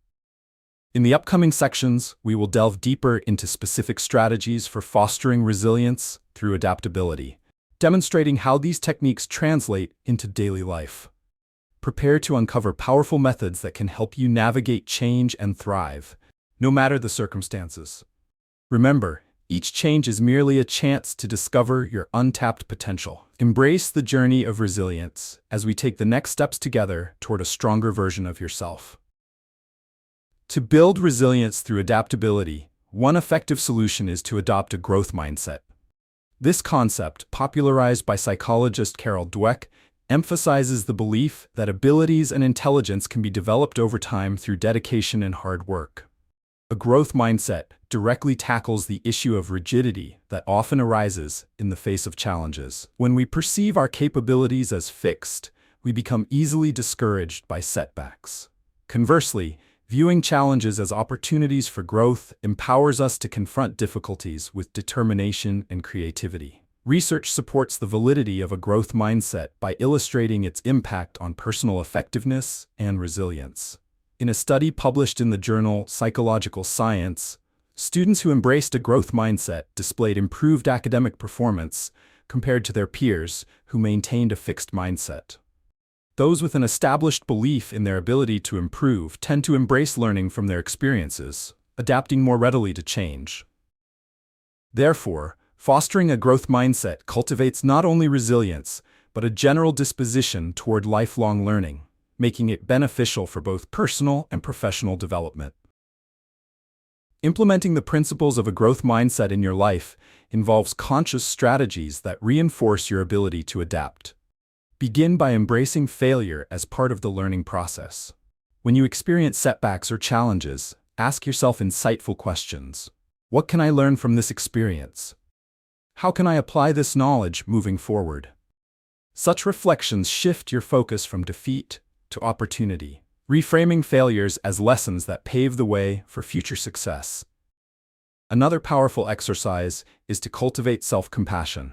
In the upcoming sections, we will delve deeper into specific strategies for fostering resilience through adaptability, demonstrating how these techniques translate into daily life. Prepare to uncover powerful methods that can help you navigate change and thrive, no matter the circumstances. Remember, each change is merely a chance to discover your untapped potential. Embrace the journey of resilience as we take the next steps together toward a stronger version of yourself. To build resilience through adaptability, one effective solution is to adopt a growth mindset. This concept, popularized by psychologist Carol Dweck, emphasizes the belief that abilities and intelligence can be developed over time through dedication and hard work. A growth mindset directly tackles the issue of rigidity that often arises in the face of challenges. When we perceive our capabilities as fixed, we become easily discouraged by setbacks. Conversely, viewing challenges as opportunities for growth empowers us to confront difficulties with determination and creativity. Research supports the validity of a growth mindset by illustrating its impact on personal effectiveness and resilience. In a study published in the journal Psychological Science, students who embraced a growth mindset displayed improved academic performance compared to their peers who maintained a fixed mindset. Those with an established belief in their ability to improve tend to embrace learning from their experiences, adapting more readily to change. Therefore, fostering a growth mindset cultivates not only resilience, but a general disposition toward lifelong learning, making it beneficial for both personal and professional development. Implementing the principles of a growth mindset in your life involves conscious strategies that reinforce your ability to adapt. Begin by embracing failure as part of the learning process. When you experience setbacks or challenges, ask yourself insightful questions. What can I learn from this experience? How can I apply this knowledge moving forward? Such reflections shift your focus from defeat to opportunity, reframing failures as lessons that pave the way for future success. Another powerful exercise is to cultivate self-compassion.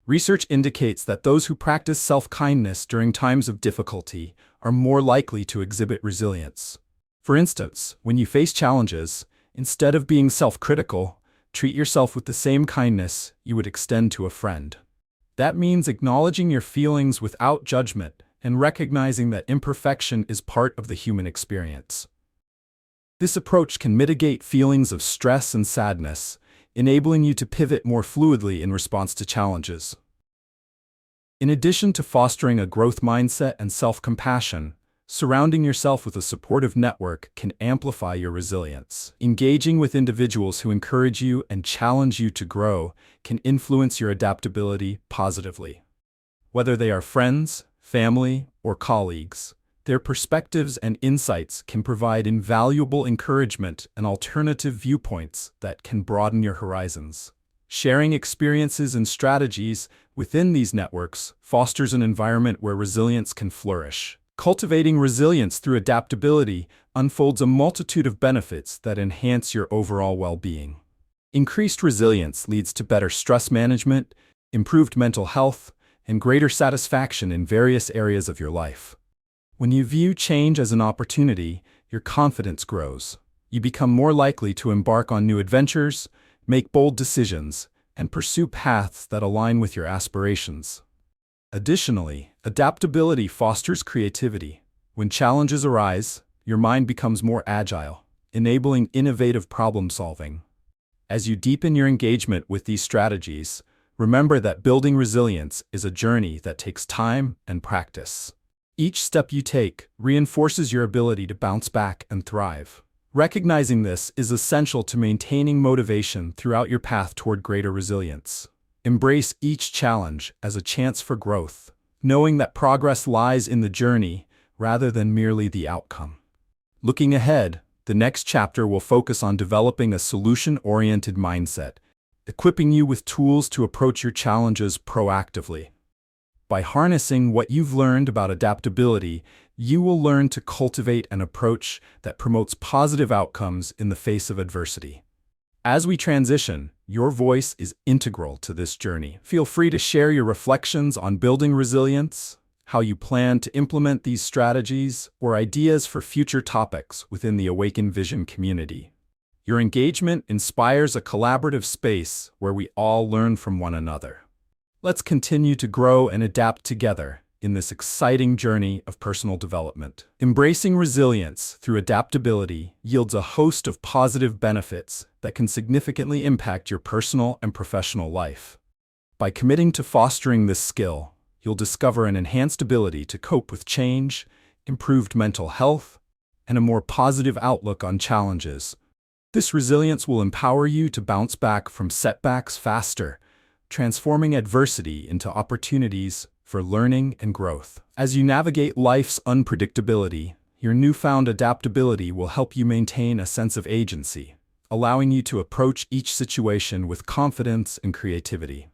Research indicates that those who practice self-kindness during times of difficulty are more likely to exhibit resilience. For instance, when you face challenges, instead of being self-critical, treat yourself with the same kindness you would extend to a friend. That means acknowledging your feelings without judgment and recognizing that imperfection is part of the human experience. This approach can mitigate feelings of stress and sadness, enabling you to pivot more fluidly in response to challenges. In addition to fostering a growth mindset and self-compassion, Surrounding yourself with a supportive network can amplify your resilience. Engaging with individuals who encourage you and challenge you to grow can influence your adaptability positively. Whether they are friends, family, or colleagues, their perspectives and insights can provide invaluable encouragement and alternative viewpoints that can broaden your horizons. Sharing experiences and strategies within these networks fosters an environment where resilience can flourish. Cultivating resilience through adaptability unfolds a multitude of benefits that enhance your overall well-being. Increased resilience leads to better stress management, improved mental health, and greater satisfaction in various areas of your life. When you view change as an opportunity, your confidence grows. You become more likely to embark on new adventures, make bold decisions, and pursue paths that align with your aspirations. Additionally, adaptability fosters creativity. When challenges arise, your mind becomes more agile, enabling innovative problem-solving. As you deepen your engagement with these strategies, remember that building resilience is a journey that takes time and practice. Each step you take reinforces your ability to bounce back and thrive. Recognizing this is essential to maintaining motivation throughout your path toward greater resilience. Embrace each challenge as a chance for growth, knowing that progress lies in the journey rather than merely the outcome. Looking ahead, the next chapter will focus on developing a solution-oriented mindset, equipping you with tools to approach your challenges proactively. By harnessing what you've learned about adaptability, you will learn to cultivate an approach that promotes positive outcomes in the face of adversity. As we transition, your voice is integral to this journey. Feel free to share your reflections on building resilience, how you plan to implement these strategies, or ideas for future topics within the Awaken Vision community. Your engagement inspires a collaborative space where we all learn from one another. Let's continue to grow and adapt together in this exciting journey of personal development. Embracing resilience through adaptability yields a host of positive benefits that can significantly impact your personal and professional life. By committing to fostering this skill, you'll discover an enhanced ability to cope with change, improved mental health, and a more positive outlook on challenges. This resilience will empower you to bounce back from setbacks faster, transforming adversity into opportunities for learning and growth. As you navigate life's unpredictability, your newfound adaptability will help you maintain a sense of agency, allowing you to approach each situation with confidence and creativity.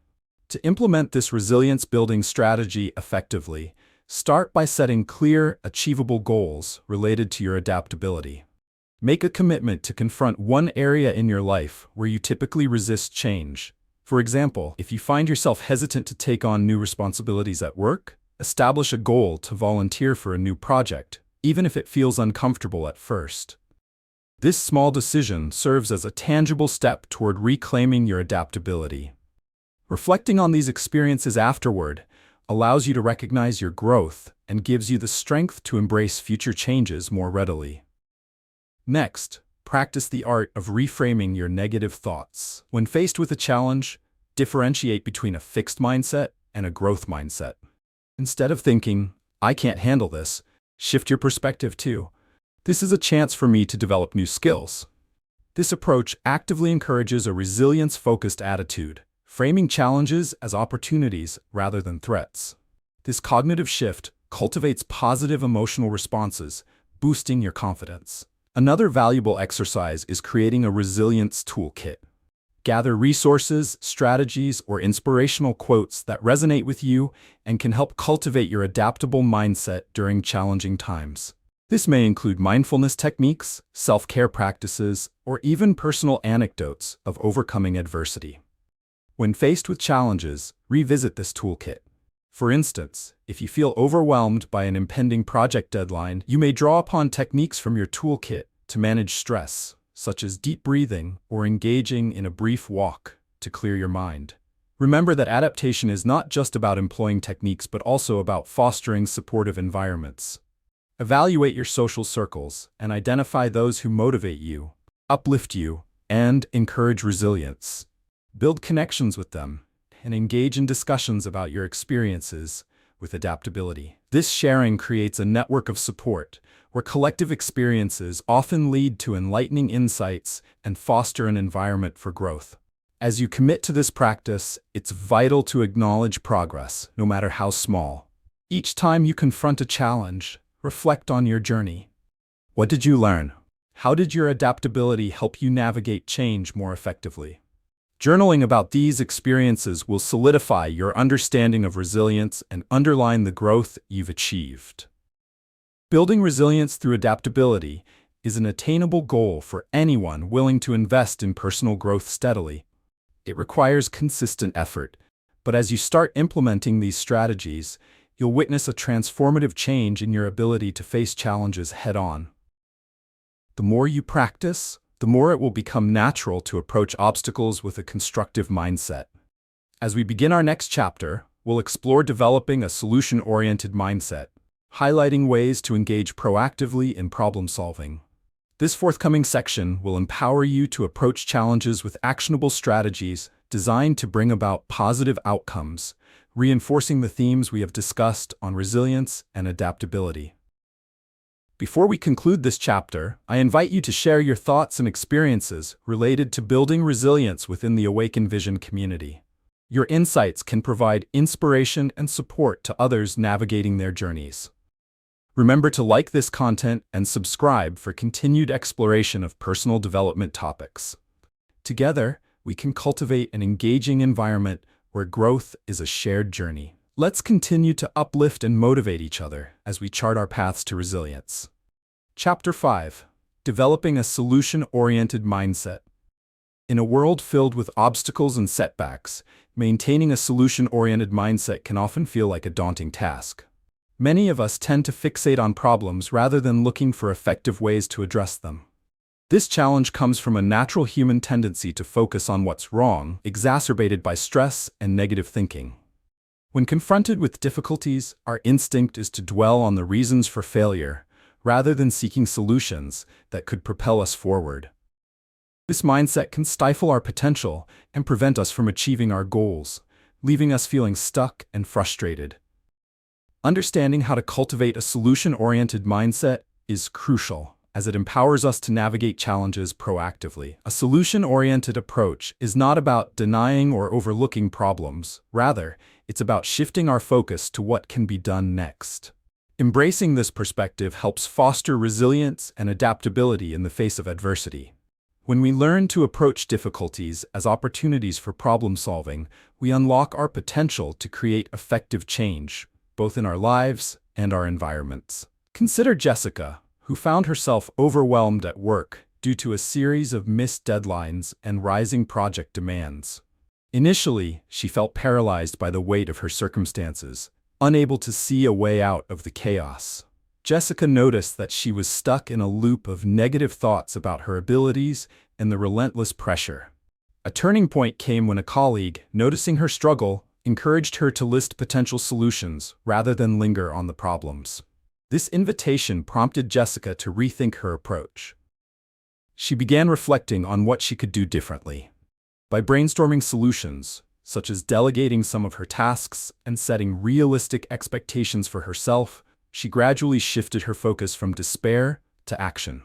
To implement this resilience-building strategy effectively, start by setting clear, achievable goals related to your adaptability. Make a commitment to confront one area in your life where you typically resist change. For example, if you find yourself hesitant to take on new responsibilities at work, establish a goal to volunteer for a new project, even if it feels uncomfortable at first. This small decision serves as a tangible step toward reclaiming your adaptability. Reflecting on these experiences afterward allows you to recognize your growth and gives you the strength to embrace future changes more readily. Next, practice the art of reframing your negative thoughts. When faced with a challenge, differentiate between a fixed mindset and a growth mindset. Instead of thinking, "I can't handle this," shift your perspective to, "This is a chance for me to develop new skills." This approach actively encourages a resilience-focused attitude, framing challenges as opportunities rather than threats. This cognitive shift cultivates positive emotional responses, boosting your confidence. Another valuable exercise is creating a resilience toolkit. Gather resources, strategies, or inspirational quotes that resonate with you and can help cultivate your adaptable mindset during challenging times. This may include mindfulness techniques, self-care practices, or even personal anecdotes of overcoming adversity. When faced with challenges, revisit this toolkit. For instance, if you feel overwhelmed by an impending project deadline, you may draw upon techniques from your toolkit to manage stress, such as deep breathing or engaging in a brief walk to clear your mind. Remember that adaptation is not just about employing techniques but also about fostering supportive environments. Evaluate your social circles and identify those who motivate you, uplift you, and encourage resilience. Build connections with them and engage in discussions about your experiences, with adaptability. This sharing creates a network of support, where collective experiences often lead to enlightening insights and foster an environment for growth. As you commit to this practice, it's vital to acknowledge progress, no matter how small. Each time you confront a challenge, reflect on your journey. What did you learn? How did your adaptability help you navigate change more effectively? Journaling about these experiences will solidify your understanding of resilience and underline the growth you've achieved. Building resilience through adaptability is an attainable goal for anyone willing to invest in personal growth steadily. It requires consistent effort, but as you start implementing these strategies, you'll witness a transformative change in your ability to face challenges head-on. The more you practice, the more it will become natural to approach obstacles with a constructive mindset. As we begin our next chapter, we'll explore developing a solution-oriented mindset, highlighting ways to engage proactively in problem-solving. This forthcoming section will empower you to approach challenges with actionable strategies designed to bring about positive outcomes, reinforcing the themes we have discussed on resilience and adaptability. Before we conclude this chapter, I invite you to share your thoughts and experiences related to building resilience within the Awaken Vision community. Your insights can provide inspiration and support to others navigating their journeys. Remember to like this content and subscribe for continued exploration of personal development topics. Together, we can cultivate an engaging environment where growth is a shared journey. Let's continue to uplift and motivate each other as we chart our paths to resilience. Chapter 5. Developing a solution-oriented mindset. In a world filled with obstacles and setbacks, maintaining a solution-oriented mindset can often feel like a daunting task. Many of us tend to fixate on problems rather than looking for effective ways to address them. This challenge comes from a natural human tendency to focus on what's wrong, exacerbated by stress and negative thinking. When confronted with difficulties, our instinct is to dwell on the reasons for failure, rather than seeking solutions that could propel us forward. This mindset can stifle our potential and prevent us from achieving our goals, leaving us feeling stuck and frustrated. Understanding how to cultivate a solution-oriented mindset is crucial, as it empowers us to navigate challenges proactively. A solution-oriented approach is not about denying or overlooking problems. Rather, it's about shifting our focus to what can be done next. Embracing this perspective helps foster resilience and adaptability in the face of adversity. When we learn to approach difficulties as opportunities for problem-solving, we unlock our potential to create effective change, both in our lives and our environments. Consider Jessica, who found herself overwhelmed at work due to a series of missed deadlines and rising project demands. Initially, she felt paralyzed by the weight of her circumstances, unable to see a way out of the chaos. Jessica noticed that she was stuck in a loop of negative thoughts about her abilities and the relentless pressure. A turning point came when a colleague, noticing her struggle, encouraged her to list potential solutions rather than linger on the problems. This invitation prompted Jessica to rethink her approach. She began reflecting on what she could do differently. By brainstorming solutions, such as delegating some of her tasks and setting realistic expectations for herself, she gradually shifted her focus from despair to action.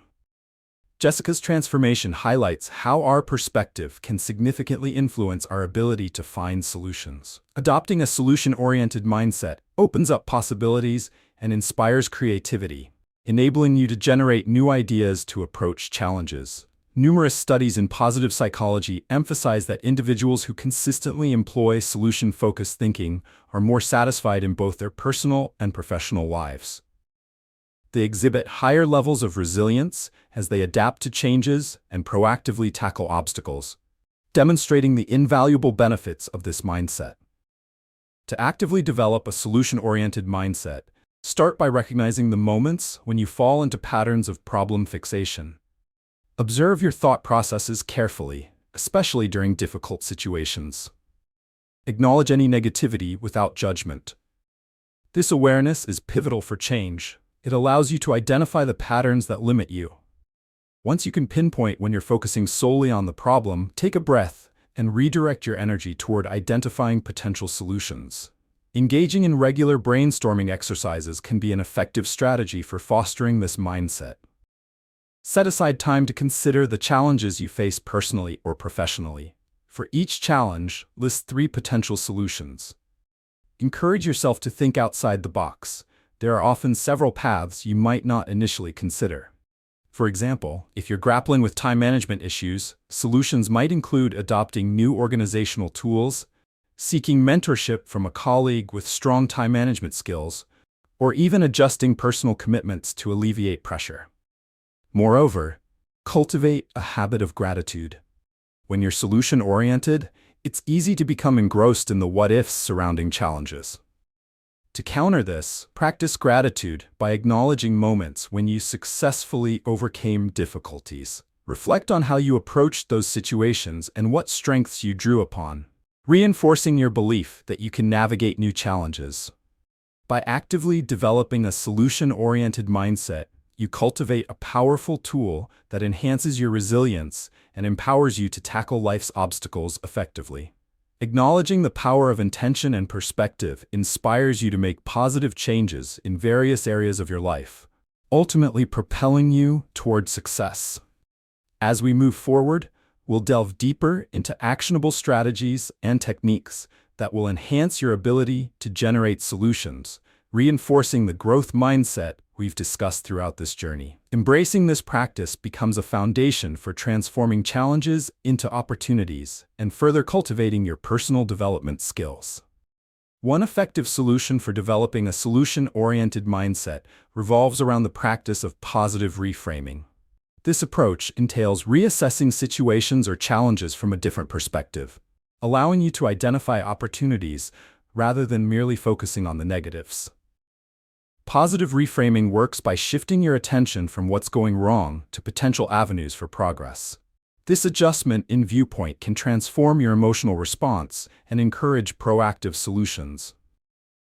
Jessica's transformation highlights how our perspective can significantly influence our ability to find solutions. Adopting a solution-oriented mindset opens up possibilities and inspires creativity, enabling you to generate new ideas to approach challenges. Numerous studies in positive psychology emphasize that individuals who consistently employ solution-focused thinking are more satisfied in both their personal and professional lives. They exhibit higher levels of resilience as they adapt to changes and proactively tackle obstacles, demonstrating the invaluable benefits of this mindset. To actively develop a solution-oriented mindset, start by recognizing the moments when you fall into patterns of problem fixation. Observe your thought processes carefully, especially during difficult situations. Acknowledge any negativity without judgment. This awareness is pivotal for change. It allows you to identify the patterns that limit you. Once you can pinpoint when you're focusing solely on the problem, take a breath and redirect your energy toward identifying potential solutions. Engaging in regular brainstorming exercises can be an effective strategy for fostering this mindset. Set aside time to consider the challenges you face personally or professionally. For each challenge, list 3 potential solutions. Encourage yourself to think outside the box. There are often several paths you might not initially consider. For example, if you're grappling with time management issues, solutions might include adopting new organizational tools, seeking mentorship from a colleague with strong time management skills, or even adjusting personal commitments to alleviate pressure. Moreover, cultivate a habit of gratitude. When you're solution-oriented, it's easy to become engrossed in the what-ifs surrounding challenges. To counter this, practice gratitude by acknowledging moments when you successfully overcame difficulties. Reflect on how you approached those situations and what strengths you drew upon, reinforcing your belief that you can navigate new challenges. By actively developing a solution-oriented mindset, you cultivate a powerful tool that enhances your resilience and empowers you to tackle life's obstacles effectively. Acknowledging the power of intention and perspective inspires you to make positive changes in various areas of your life, ultimately propelling you toward success. As we move forward, we'll delve deeper into actionable strategies and techniques that will enhance your ability to generate solutions, reinforcing the growth mindset we've discussed throughout this journey. Embracing this practice becomes a foundation for transforming challenges into opportunities and further cultivating your personal development skills. One effective solution for developing a solution-oriented mindset revolves around the practice of positive reframing. This approach entails reassessing situations or challenges from a different perspective, allowing you to identify opportunities rather than merely focusing on the negatives. Positive reframing works by shifting your attention from what's going wrong to potential avenues for progress. This adjustment in viewpoint can transform your emotional response and encourage proactive solutions.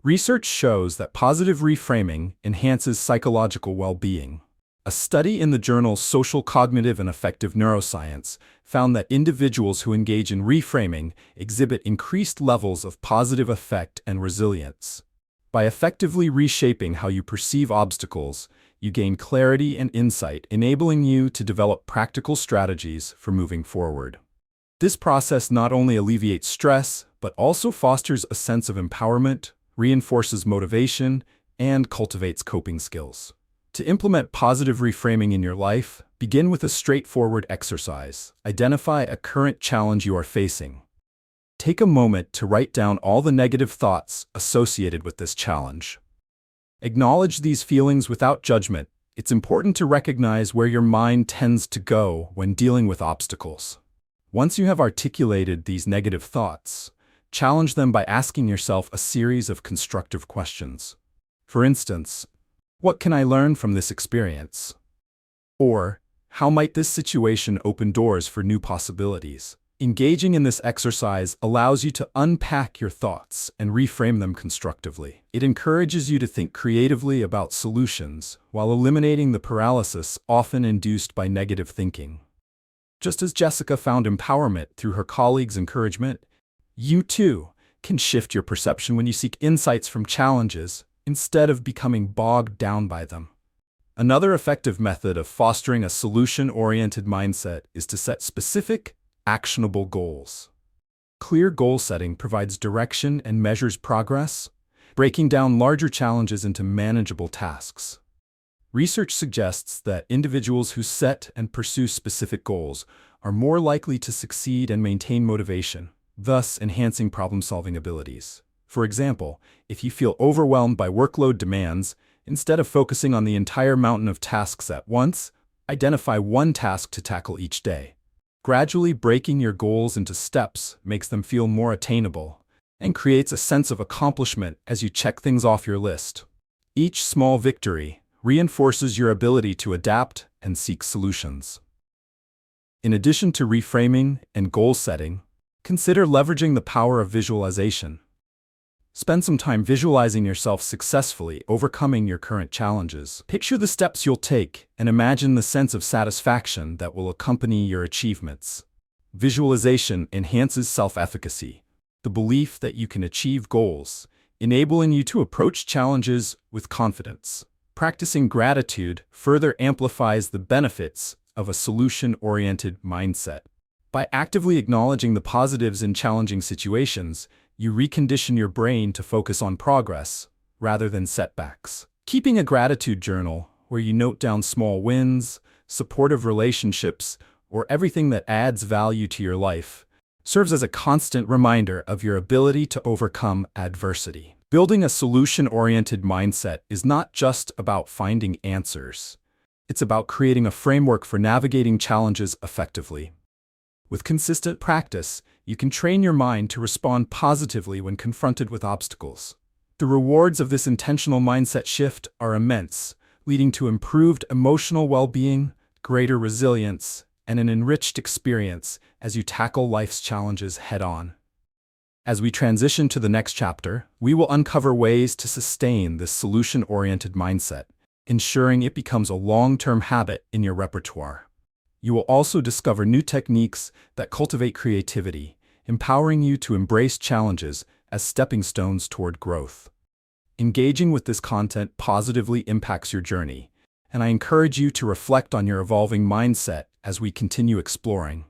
Research shows that positive reframing enhances psychological well-being. A study in the journal Social Cognitive and Affective Neuroscience found that individuals who engage in reframing exhibit increased levels of positive affect and resilience. By effectively reshaping how you perceive obstacles, you gain clarity and insight, enabling you to develop practical strategies for moving forward. This process not only alleviates stress, but also fosters a sense of empowerment, reinforces motivation, and cultivates coping skills. To implement positive reframing in your life, begin with a straightforward exercise. Identify a current challenge you are facing. Take a moment to write down all the negative thoughts associated with this challenge. Acknowledge these feelings without judgment. It's important to recognize where your mind tends to go when dealing with obstacles. Once you have articulated these negative thoughts, challenge them by asking yourself a series of constructive questions. For instance, what can I learn from this experience? Or, how might this situation open doors for new possibilities? Engaging in this exercise allows you to unpack your thoughts and reframe them constructively. It encourages you to think creatively about solutions while eliminating the paralysis often induced by negative thinking. Just as Jessica found empowerment through her colleagues' encouragement, you too can shift your perception when you seek insights from challenges instead of becoming bogged down by them. Another effective method of fostering a solution-oriented mindset is to set specific, actionable goals. Clear goal setting provides direction and measures progress, breaking down larger challenges into manageable tasks. Research suggests that individuals who set and pursue specific goals are more likely to succeed and maintain motivation, thus enhancing problem-solving abilities. For example, if you feel overwhelmed by workload demands, instead of focusing on the entire mountain of tasks at once, identify one task to tackle each day. Gradually breaking your goals into steps makes them feel more attainable and creates a sense of accomplishment as you check things off your list. Each small victory reinforces your ability to adapt and seek solutions. In addition to reframing and goal setting, consider leveraging the power of visualization. Spend some time visualizing yourself successfully overcoming your current challenges. Picture the steps you'll take and imagine the sense of satisfaction that will accompany your achievements. Visualization enhances self-efficacy, the belief that you can achieve goals, enabling you to approach challenges with confidence. Practicing gratitude further amplifies the benefits of a solution-oriented mindset. By actively acknowledging the positives in challenging situations, you recondition your brain to focus on progress rather than setbacks. Keeping a gratitude journal where you note down small wins, supportive relationships, or everything that adds value to your life serves as a constant reminder of your ability to overcome adversity. Building a solution-oriented mindset is not just about finding answers. It's about creating a framework for navigating challenges effectively. With consistent practice, you can train your mind to respond positively when confronted with obstacles. The rewards of this intentional mindset shift are immense, leading to improved emotional well-being, greater resilience, and an enriched experience as you tackle life's challenges head-on. As we transition to the next chapter, we will uncover ways to sustain this solution-oriented mindset, ensuring it becomes a long-term habit in your repertoire. You will also discover new techniques that cultivate creativity, empowering you to embrace challenges as stepping stones toward growth. Engaging with this content positively impacts your journey, and I encourage you to reflect on your evolving mindset as we continue exploring.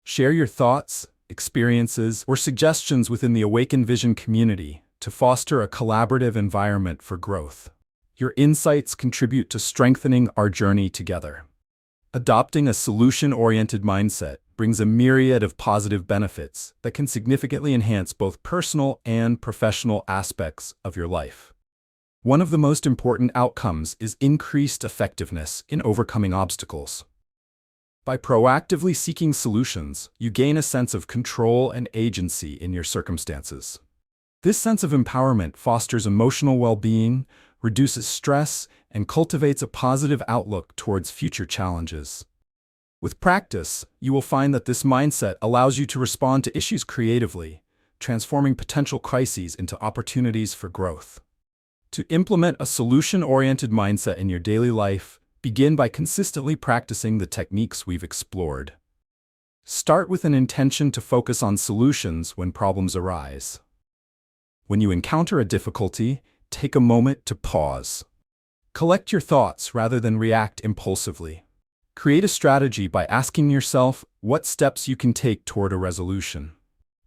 Share your thoughts, experiences, or suggestions within the Awaken Vision community to foster a collaborative environment for growth. Your insights contribute to strengthening our journey together. Adopting a solution-oriented mindset brings a myriad of positive benefits that can significantly enhance both personal and professional aspects of your life. One of the most important outcomes is increased effectiveness in overcoming obstacles. By proactively seeking solutions, you gain a sense of control and agency in your circumstances. This sense of empowerment fosters emotional well-being, reduces stress, and cultivates a positive outlook towards future challenges. With practice, you will find that this mindset allows you to respond to issues creatively, transforming potential crises into opportunities for growth. To implement a solution-oriented mindset in your daily life, begin by consistently practicing the techniques we've explored. Start with an intention to focus on solutions when problems arise. When you encounter a difficulty, take a moment to pause. Collect your thoughts rather than react impulsively. Create a strategy by asking yourself what steps you can take toward a resolution.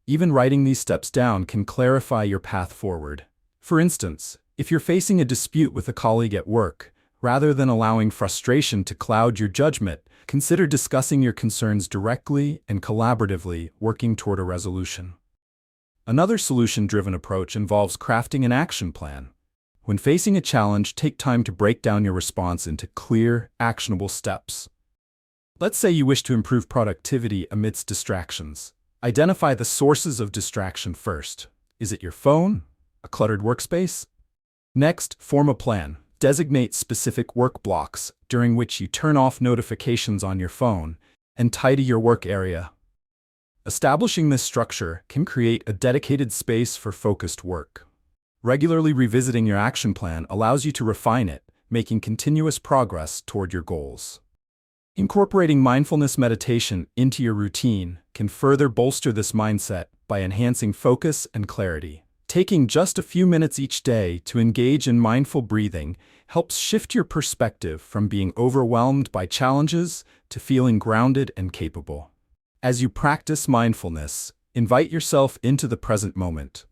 Even writing these steps down can clarify your path forward. For instance, if you're facing a dispute with a colleague at work, rather than allowing frustration to cloud your judgment, consider discussing your concerns directly and collaboratively, working toward a resolution. Another solution-driven approach involves crafting an action plan. When facing a challenge, take time to break down your response into clear, actionable steps. Let's say you wish to improve productivity amidst distractions. Identify the sources of distraction first. Is it your phone? A cluttered workspace? Next, form a plan. Designate specific work blocks during which you turn off notifications on your phone and tidy your work area. Establishing this structure can create a dedicated space for focused work. Regularly revisiting your action plan allows you to refine it, making continuous progress toward your goals. Incorporating mindfulness meditation into your routine can further bolster this mindset by enhancing focus and clarity. Taking just a few minutes each day to engage in mindful breathing helps shift your perspective from being overwhelmed by challenges to feeling grounded and capable. As you practice mindfulness, invite yourself into the present moment.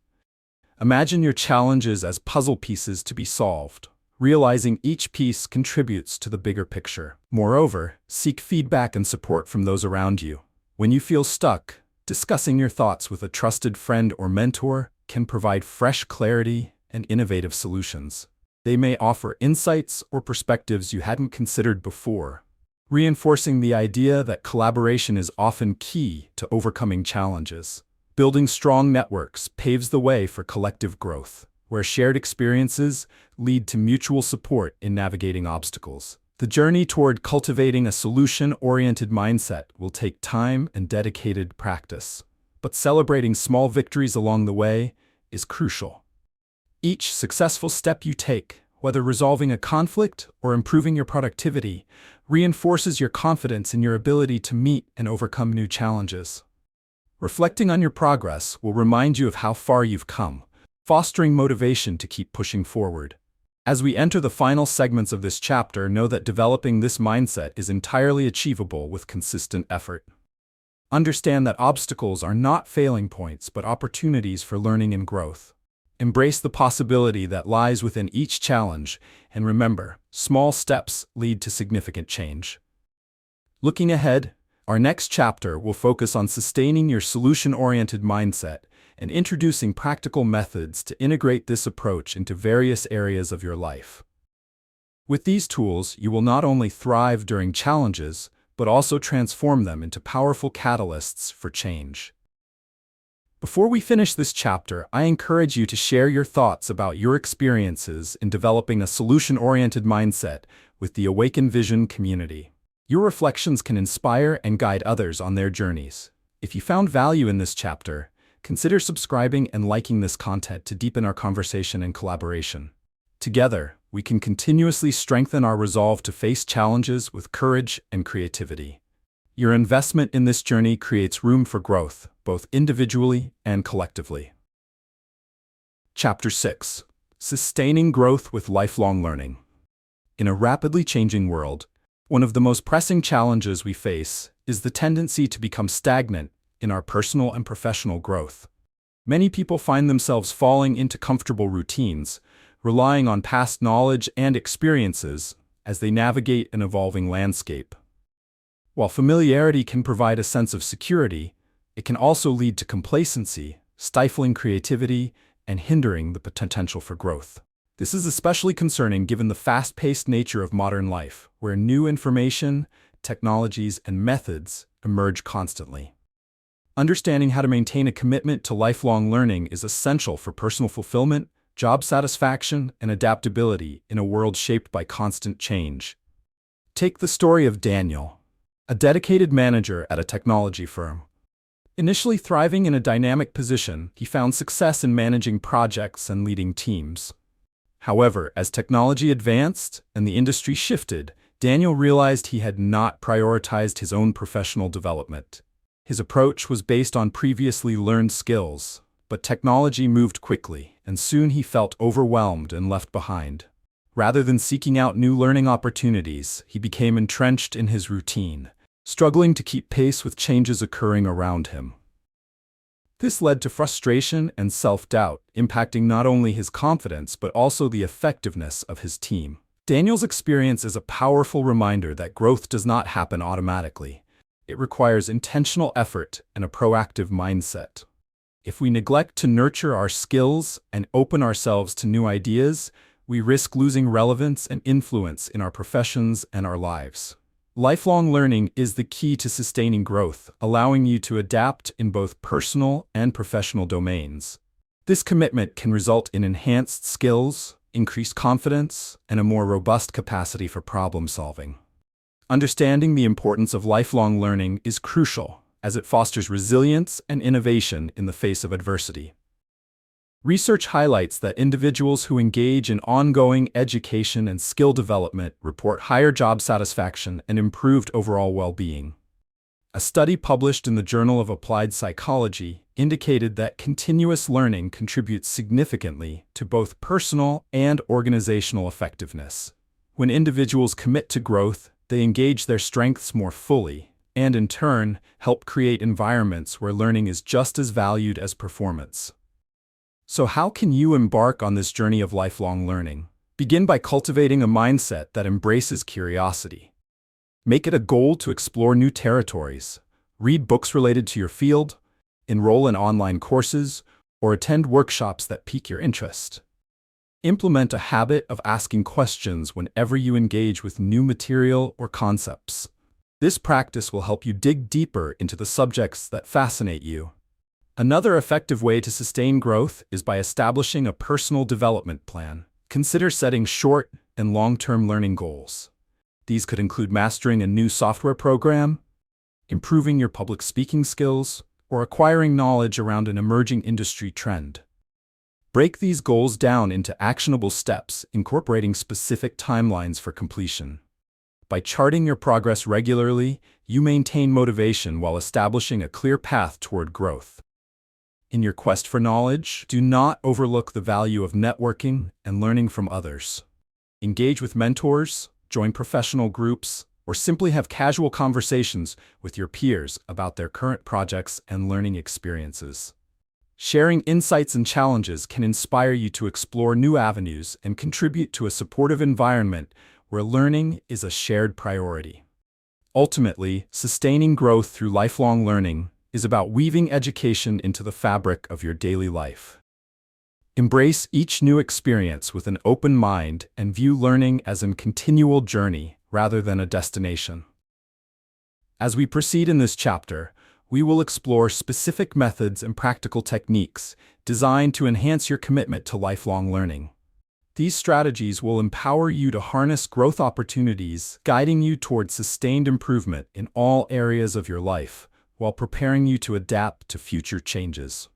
Imagine your challenges as puzzle pieces to be solved, realizing each piece contributes to the bigger picture. Moreover, seek feedback and support from those around you. When you feel stuck, discussing your thoughts with a trusted friend or mentor can provide fresh clarity and innovative solutions. They may offer insights or perspectives you hadn't considered before, reinforcing the idea that collaboration is often key to overcoming challenges. Building strong networks paves the way for collective growth, where shared experiences lead to mutual support in navigating obstacles. The journey toward cultivating a solution-oriented mindset will take time and dedicated practice, but celebrating small victories along the way is crucial. Each successful step you take, whether resolving a conflict or improving your productivity, reinforces your confidence in your ability to meet and overcome new challenges. Reflecting on your progress will remind you of how far you've come, fostering motivation to keep pushing forward. As we enter the final segments of this chapter, know that developing this mindset is entirely achievable with consistent effort. Understand that obstacles are not failing points but opportunities for learning and growth. Embrace the possibility that lies within each challenge, and remember, small steps lead to significant change. Looking ahead, our next chapter will focus on sustaining your solution-oriented mindset and introducing practical methods to integrate this approach into various areas of your life. With these tools, you will not only thrive during challenges, but also transform them into powerful catalysts for change. Before we finish this chapter, I encourage you to share your thoughts about your experiences in developing a solution-oriented mindset with the Awaken Vision community. Your reflections can inspire and guide others on their journeys. If you found value in this chapter, consider subscribing and liking this content to deepen our conversation and collaboration. Together, we can continuously strengthen our resolve to face challenges with courage and creativity. Your investment in this journey creates room for growth, both individually and collectively. Chapter 6: Sustaining Growth with Lifelong Learning. In a rapidly changing world, one of the most pressing challenges we face is the tendency to become stagnant in our personal and professional growth. Many people find themselves falling into comfortable routines, relying on past knowledge and experiences as they navigate an evolving landscape. While familiarity can provide a sense of security, it can also lead to complacency, stifling creativity, and hindering the potential for growth. This is especially concerning given the fast-paced nature of modern life, where new information, technologies, and methods emerge constantly. Understanding how to maintain a commitment to lifelong learning is essential for personal fulfillment, job satisfaction, and adaptability in a world shaped by constant change. Take the story of Daniel, a dedicated manager at a technology firm. Initially thriving in a dynamic position, he found success in managing projects and leading teams. However, as technology advanced and the industry shifted, Daniel realized he had not prioritized his own professional development. His approach was based on previously learned skills, but technology moved quickly, and soon he felt overwhelmed and left behind. Rather than seeking out new learning opportunities, he became entrenched in his routine, struggling to keep pace with changes occurring around him. This led to frustration and self-doubt, impacting not only his confidence but also the effectiveness of his team. Daniel's experience is a powerful reminder that growth does not happen automatically. It requires intentional effort and a proactive mindset. If we neglect to nurture our skills and open ourselves to new ideas, we risk losing relevance and influence in our professions and our lives. Lifelong learning is the key to sustaining growth, allowing you to adapt in both personal and professional domains. This commitment can result in enhanced skills, increased confidence, and a more robust capacity for problem solving. Understanding the importance of lifelong learning is crucial, as it fosters resilience and innovation in the face of adversity. Research highlights that individuals who engage in ongoing education and skill development report higher job satisfaction and improved overall well-being. A study published in the Journal of Applied Psychology indicated that continuous learning contributes significantly to both personal and organizational effectiveness. When individuals commit to growth, they engage their strengths more fully, and in turn, help create environments where learning is just as valued as performance. So how can you embark on this journey of lifelong learning? Begin by cultivating a mindset that embraces curiosity. Make it a goal to explore new territories, read books related to your field, enroll in online courses, or attend workshops that pique your interest. Implement a habit of asking questions whenever you engage with new material or concepts. This practice will help you dig deeper into the subjects that fascinate you. Another effective way to sustain growth is by establishing a personal development plan. Consider setting short and long-term learning goals. These could include mastering a new software program, improving your public speaking skills, or acquiring knowledge around an emerging industry trend. Break these goals down into actionable steps, incorporating specific timelines for completion. By charting your progress regularly, you maintain motivation while establishing a clear path toward growth. In your quest for knowledge, do not overlook the value of networking and learning from others. Engage with mentors, join professional groups, or simply have casual conversations with your peers about their current projects and learning experiences. Sharing insights and challenges can inspire you to explore new avenues and contribute to a supportive environment where learning is a shared priority. Ultimately, sustaining growth through lifelong learning is about weaving education into the fabric of your daily life. Embrace each new experience with an open mind and view learning as a continual journey rather than a destination. As we proceed in this chapter, we will explore specific methods and practical techniques designed to enhance your commitment to lifelong learning. These strategies will empower you to harness growth opportunities, guiding you toward sustained improvement in all areas of your life, while preparing you to adapt to future changes.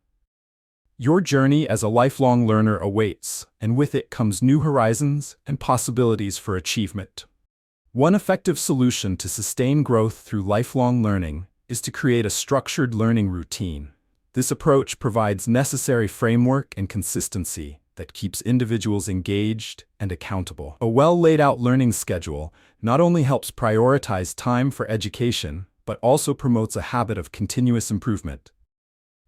Your journey as a lifelong learner awaits, and with it comes new horizons and possibilities for achievement. One effective solution to sustain growth through lifelong learning is to create a structured learning routine. This approach provides necessary framework and consistency that keeps individuals engaged and accountable. A well-laid-out learning schedule not only helps prioritize time for education, but also promotes a habit of continuous improvement.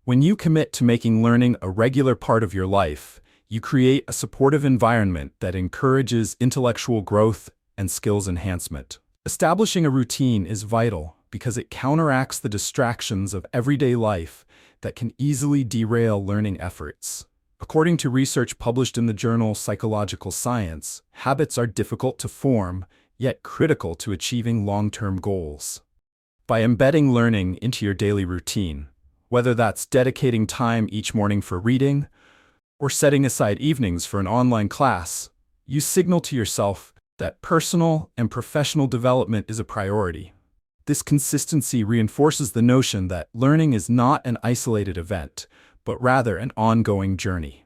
When you commit to making learning a regular part of your life, you create a supportive environment that encourages intellectual growth and skills enhancement. Establishing a routine is vital because it counteracts the distractions of everyday life that can easily derail learning efforts. According to research published in the journal Psychological Science, habits are difficult to form, yet critical to achieving long-term goals. By embedding learning into your daily routine, whether that's dedicating time each morning for reading or setting aside evenings for an online class, you signal to yourself that personal and professional development is a priority. This consistency reinforces the notion that learning is not an isolated event, but rather an ongoing journey.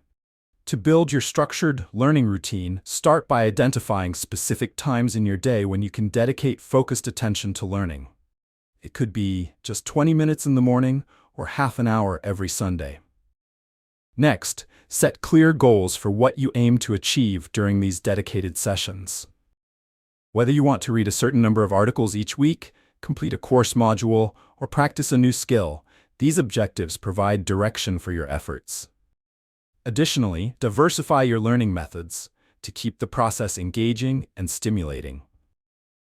To build your structured learning routine, start by identifying specific times in your day when you can dedicate focused attention to learning. It could be just 20 minutes in the morning or half an hour every Sunday. Next, set clear goals for what you aim to achieve during these dedicated sessions. Whether you want to read a certain number of articles each week, complete a course module, or practice a new skill, these objectives provide direction for your efforts. Additionally, diversify your learning methods to keep the process engaging and stimulating.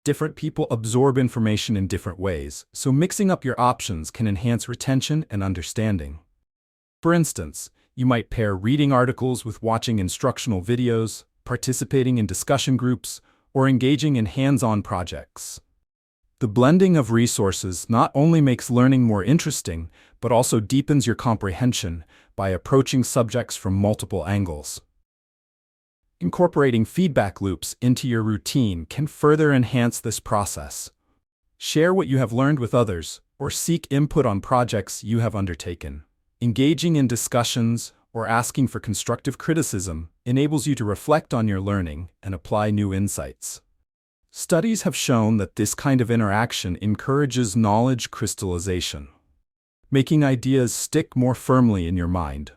Different people absorb information in different ways, so mixing up your options can enhance retention and understanding. For instance, you might pair reading articles with watching instructional videos, participating in discussion groups, or engaging in hands-on projects. The blending of resources not only makes learning more interesting, but also deepens your comprehension by approaching subjects from multiple angles. Incorporating feedback loops into your routine can further enhance this process. Share what you have learned with others, or seek input on projects you have undertaken. Engaging in discussions or asking for constructive criticism enables you to reflect on your learning and apply new insights. Studies have shown that this kind of interaction encourages knowledge crystallization, making ideas stick more firmly in your mind.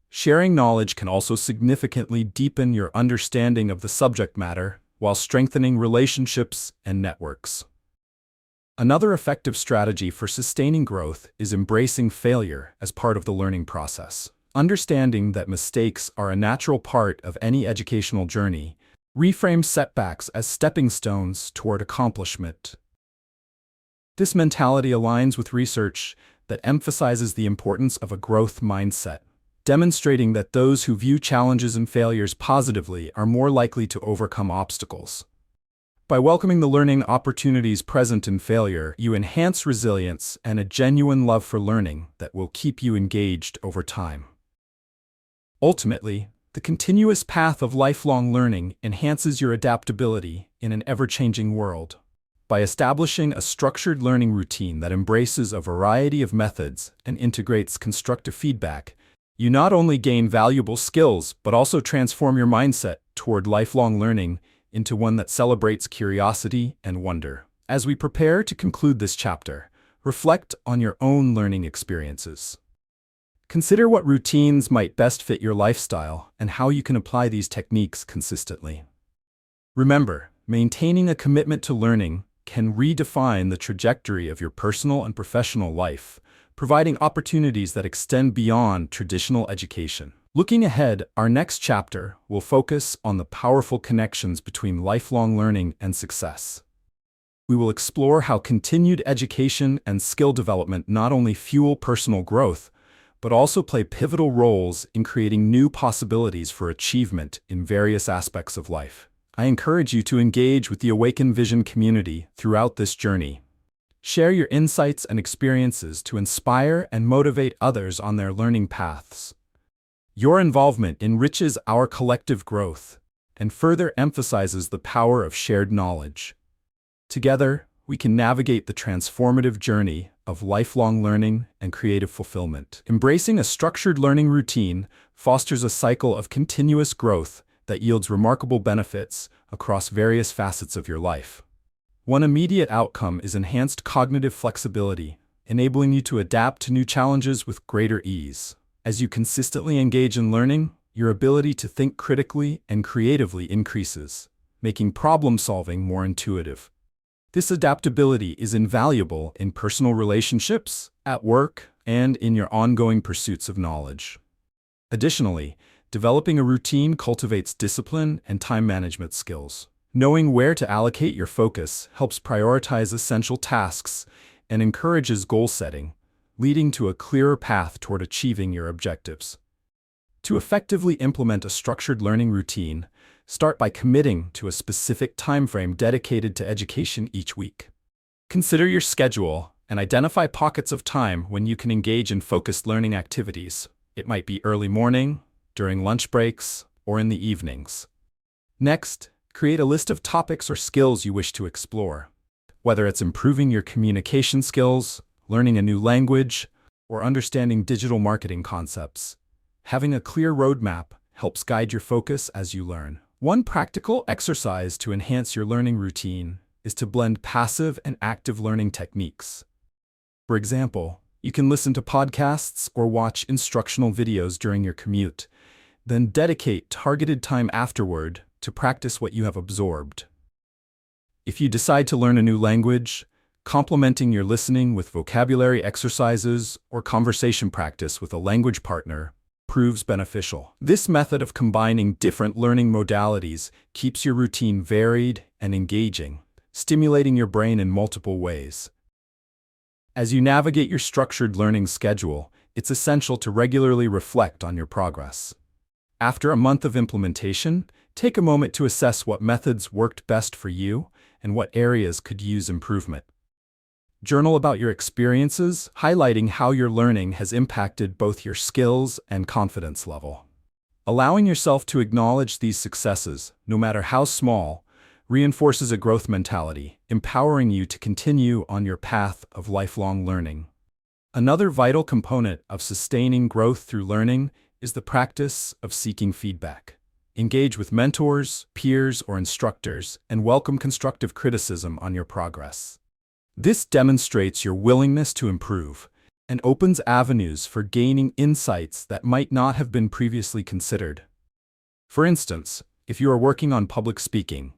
Sharing knowledge can also significantly deepen your understanding of the subject matter while strengthening relationships and networks. Another effective strategy for sustaining growth is embracing failure as part of the learning process. Understanding that mistakes are a natural part of any educational journey reframes setbacks as stepping stones toward accomplishment. This mentality aligns with research that emphasizes the importance of a growth mindset, demonstrating that those who view challenges and failures positively are more likely to overcome obstacles. By welcoming the learning opportunities present in failure, you enhance resilience and a genuine love for learning that will keep you engaged over time. Ultimately, the continuous path of lifelong learning enhances your adaptability in an ever-changing world. By establishing a structured learning routine that embraces a variety of methods and integrates constructive feedback, you not only gain valuable skills but also transform your mindset toward lifelong learning into one that celebrates curiosity and wonder. As we prepare to conclude this chapter, reflect on your own learning experiences. Consider what routines might best fit your lifestyle and how you can apply these techniques consistently. Remember, maintaining a commitment to learning can redefine the trajectory of your personal and professional life, providing opportunities that extend beyond traditional education. Looking ahead, our next chapter will focus on the powerful connections between lifelong learning and success. We will explore how continued education and skill development not only fuel personal growth, but also play pivotal roles in creating new possibilities for achievement in various aspects of life. I encourage you to engage with the Awaken Vision community throughout this journey. Share your insights and experiences to inspire and motivate others on their learning paths. Your involvement enriches our collective growth and further emphasizes the power of shared knowledge. Together, we can navigate the transformative journey of lifelong learning and creative fulfillment. Embracing a structured learning routine fosters a cycle of continuous growth that yields remarkable benefits across various facets of your life. One immediate outcome is enhanced cognitive flexibility, enabling you to adapt to new challenges with greater ease. As you consistently engage in learning, your ability to think critically and creatively increases, making problem-solving more intuitive. This adaptability is invaluable in personal relationships, at work, and in your ongoing pursuits of knowledge. Additionally, developing a routine cultivates discipline and time management skills. Knowing where to allocate your focus helps prioritize essential tasks and encourages goal setting, leading to a clearer path toward achieving your objectives. To effectively implement a structured learning routine, start by committing to a specific timeframe dedicated to education each week. Consider your schedule and identify pockets of time when you can engage in focused learning activities. It might be early morning, during lunch breaks, or in the evenings. Next, create a list of topics or skills you wish to explore. Whether it's improving your communication skills, learning a new language, or understanding digital marketing concepts, having a clear roadmap helps guide your focus as you learn. One practical exercise to enhance your learning routine is to blend passive and active learning techniques. For example, you can listen to podcasts or watch instructional videos during your commute, then dedicate targeted time afterward to practice what you have absorbed. If you decide to learn a new language, complementing your listening with vocabulary exercises or conversation practice with a language partner proves beneficial. This method of combining different learning modalities keeps your routine varied and engaging, stimulating your brain in multiple ways. As you navigate your structured learning schedule, it's essential to regularly reflect on your progress. After a month of implementation, take a moment to assess what methods worked best for you and what areas could use improvement. Journal about your experiences, highlighting how your learning has impacted both your skills and confidence level. Allowing yourself to acknowledge these successes, no matter how small, reinforces a growth mentality, empowering you to continue on your path of lifelong learning. Another vital component of sustaining growth through learning is the practice of seeking feedback. Engage with mentors, peers, or instructors, and welcome constructive criticism on your progress. This demonstrates your willingness to improve and opens avenues for gaining insights that might not have been previously considered. For instance, if you are working on public speaking,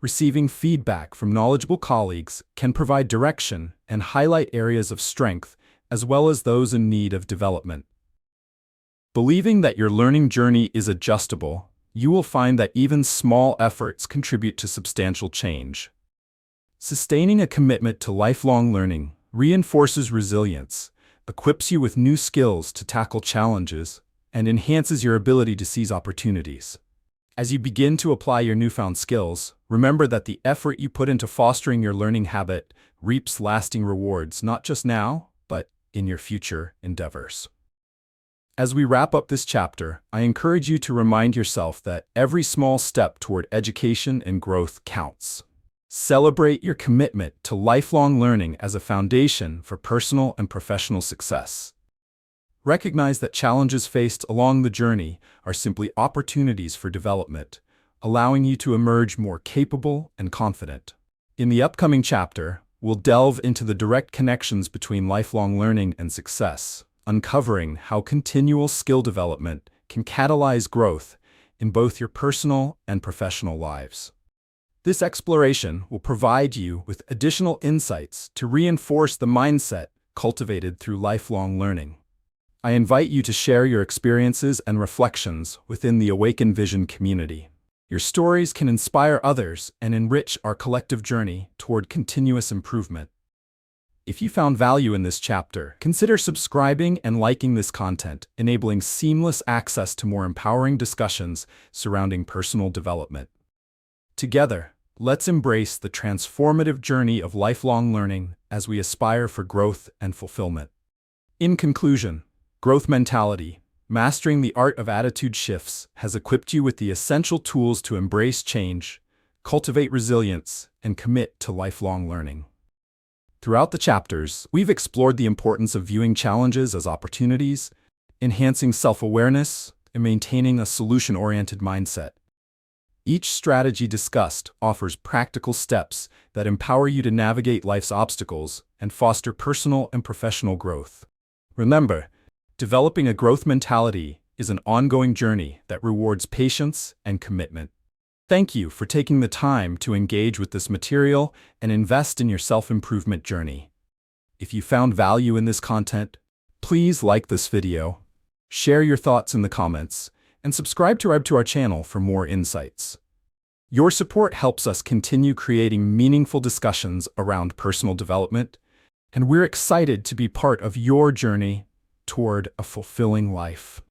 receiving feedback from knowledgeable colleagues can provide direction and highlight areas of strength as well as those in need of development. Believing that your learning journey is adjustable, you will find that even small efforts contribute to substantial change. Sustaining a commitment to lifelong learning reinforces resilience, equips you with new skills to tackle challenges, and enhances your ability to seize opportunities. As you begin to apply your newfound skills, remember that the effort you put into fostering your learning habit reaps lasting rewards not just now, but in your future endeavors. As we wrap up this chapter, I encourage you to remind yourself that every small step toward education and growth counts. Celebrate your commitment to lifelong learning as a foundation for personal and professional success. Recognize that challenges faced along the journey are simply opportunities for development, allowing you to emerge more capable and confident. In the upcoming chapter, we'll delve into the direct connections between lifelong learning and success, uncovering how continual skill development can catalyze growth in both your personal and professional lives. This exploration will provide you with additional insights to reinforce the mindset cultivated through lifelong learning. I invite you to share your experiences and reflections within the Awaken Vision community. Your stories can inspire others and enrich our collective journey toward continuous improvement. If you found value in this chapter, consider subscribing and liking this content, enabling seamless access to more empowering discussions surrounding personal development. Together, let's embrace the transformative journey of lifelong learning as we aspire for growth and fulfillment. In conclusion, growth mentality, mastering the art of attitude shifts, has equipped you with the essential tools to embrace change, cultivate resilience, and commit to lifelong learning. Throughout the chapters, we've explored the importance of viewing challenges as opportunities, enhancing self-awareness, and maintaining a solution-oriented mindset. Each strategy discussed offers practical steps that empower you to navigate life's obstacles and foster personal and professional growth. Remember, developing a growth mentality is an ongoing journey that rewards patience and commitment. Thank you for taking the time to engage with this material and invest in your self-improvement journey. If you found value in this content, please like this video, share your thoughts in the comments, and subscribe to our channel for more insights. Your support helps us continue creating meaningful discussions around personal development, and we're excited to be part of your journey toward a fulfilling life.